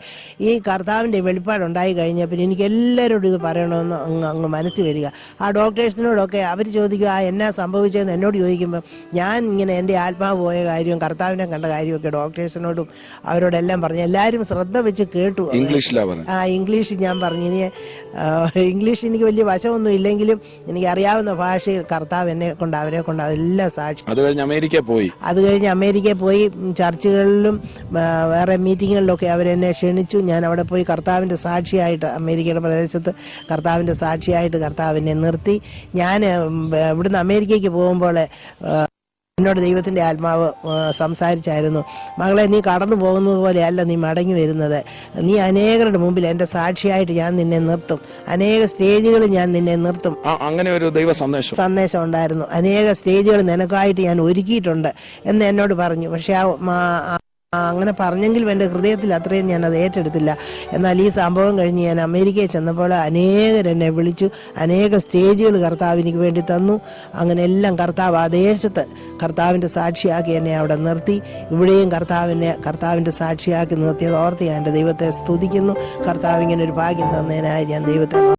ഈ കർത്താവിൻ്റെ വെളിപ്പാടുണ്ടായി കഴിഞ്ഞപ്പോൾ എനിക്ക് എല്ലാവരോടും ഇത് പറയണമെന്ന് അങ്ങ് മനസ്സിൽ വരിക. ആ ഡോക്ടേഴ്സിനോടൊക്കെ അവർ ചോദിക്കുക എന്നാ സംഭവിച്ചതെന്ന് എന്നോട് ചോദിക്കുമ്പോൾ ഞാൻ ഇങ്ങനെ എൻ്റെ ആത്മാവ് പോയ കാര്യവും കർത്താവിനെ കണ്ട കാര്യമൊക്കെ ഡോക്ടേഴ്സിനോടും അവരോടെല്ലാം പറഞ്ഞു. എല്ലാവരും ശ്രദ്ധ വെച്ച് കേട്ടു. ഇംഗ്ലീഷ് ഞാൻ പറഞ്ഞു. ഇംഗ്ലീഷ് എനിക്ക് വലിയ വശമൊന്നും ഇല്ലെങ്കിലും എനിക്ക് അറിയാവുന്ന ഭാഷയിൽ കർത്താവ് അവരെ കൊണ്ട് അതെല്ലാം സാക്ഷി. അത് കഴിഞ്ഞ് അമേരിക്കയിൽ പോയി ചർച്ചുകളിലും വേറെ മീറ്റിങ്ങുകളിലൊക്കെ അവരെന്നെ ക്ഷണിച്ചു. ഞാൻ അവിടെ പോയി കർത്താവിൻ്റെ സാക്ഷിയായിട്ട് അമേരിക്കയുടെ പ്രദേശത്ത് കർത്താവിൻ്റെ സാക്ഷിയായിട്ട് കർത്താവിനെ നിർത്തി. ഞാൻ ഇവിടുന്ന് അമേരിക്കയ്ക്ക് പോകുമ്പോൾ എന്നോട് ദൈവത്തിന്റെ ആത്മാവ് സംസാരിച്ചായിരുന്നു, മകളെ നീ കടന്നു പോകുന്നത് പോലെയല്ല നീ മടങ്ങി വരുന്നത്. നീ അനേകരുടെ മുമ്പിൽ എന്റെ സാക്ഷിയായിട്ട് ഞാൻ നിന്നെ നിർത്തും, അനേക സ്റ്റേജുകളിൽ ഞാൻ നിന്നെ നിർത്തും. അങ്ങനെ ഒരു ദൈവ സന്ദേശം ഉണ്ടായിരുന്നു. അനേക സ്റ്റേജുകൾ നിനക്കായിട്ട് ഞാൻ ഒരുക്കിയിട്ടുണ്ട് എന്ന് എന്നോട് പറഞ്ഞു. പക്ഷെ അങ്ങനെ പറഞ്ഞെങ്കിലും എൻ്റെ ഹൃദയത്തിൽ അത്രയും ഞാൻ അത് ഏറ്റെടുത്തില്ല. എന്നാൽ ഈ സംഭവം കഴിഞ്ഞ് ഞാൻ അമേരിക്കയിൽ ചെന്നപ്പോൾ അനേകരെന്നെ വിളിച്ചു, അനേക സ്റ്റേജുകൾ കർത്താവ് എനിക്ക് വേണ്ടി തന്നു. അങ്ങനെ എല്ലാം കർത്താവ് ആ ദേശത്ത് കർത്താവിൻ്റെ സാക്ഷിയാക്കി എന്നെ അവിടെ നിർത്തി. ഇവിടെയും കർത്താവിൻ്റെ സാക്ഷിയാക്കി നിർത്തിയത് ഓർത്ത് ഞാൻ എൻ്റെ ദൈവത്തെ സ്തുതിക്കുന്നു. കർത്താവ് ഇങ്ങനെ ഒരു ഭാഗ്യം തന്നതിനായി ഞാൻ ദൈവത്തെ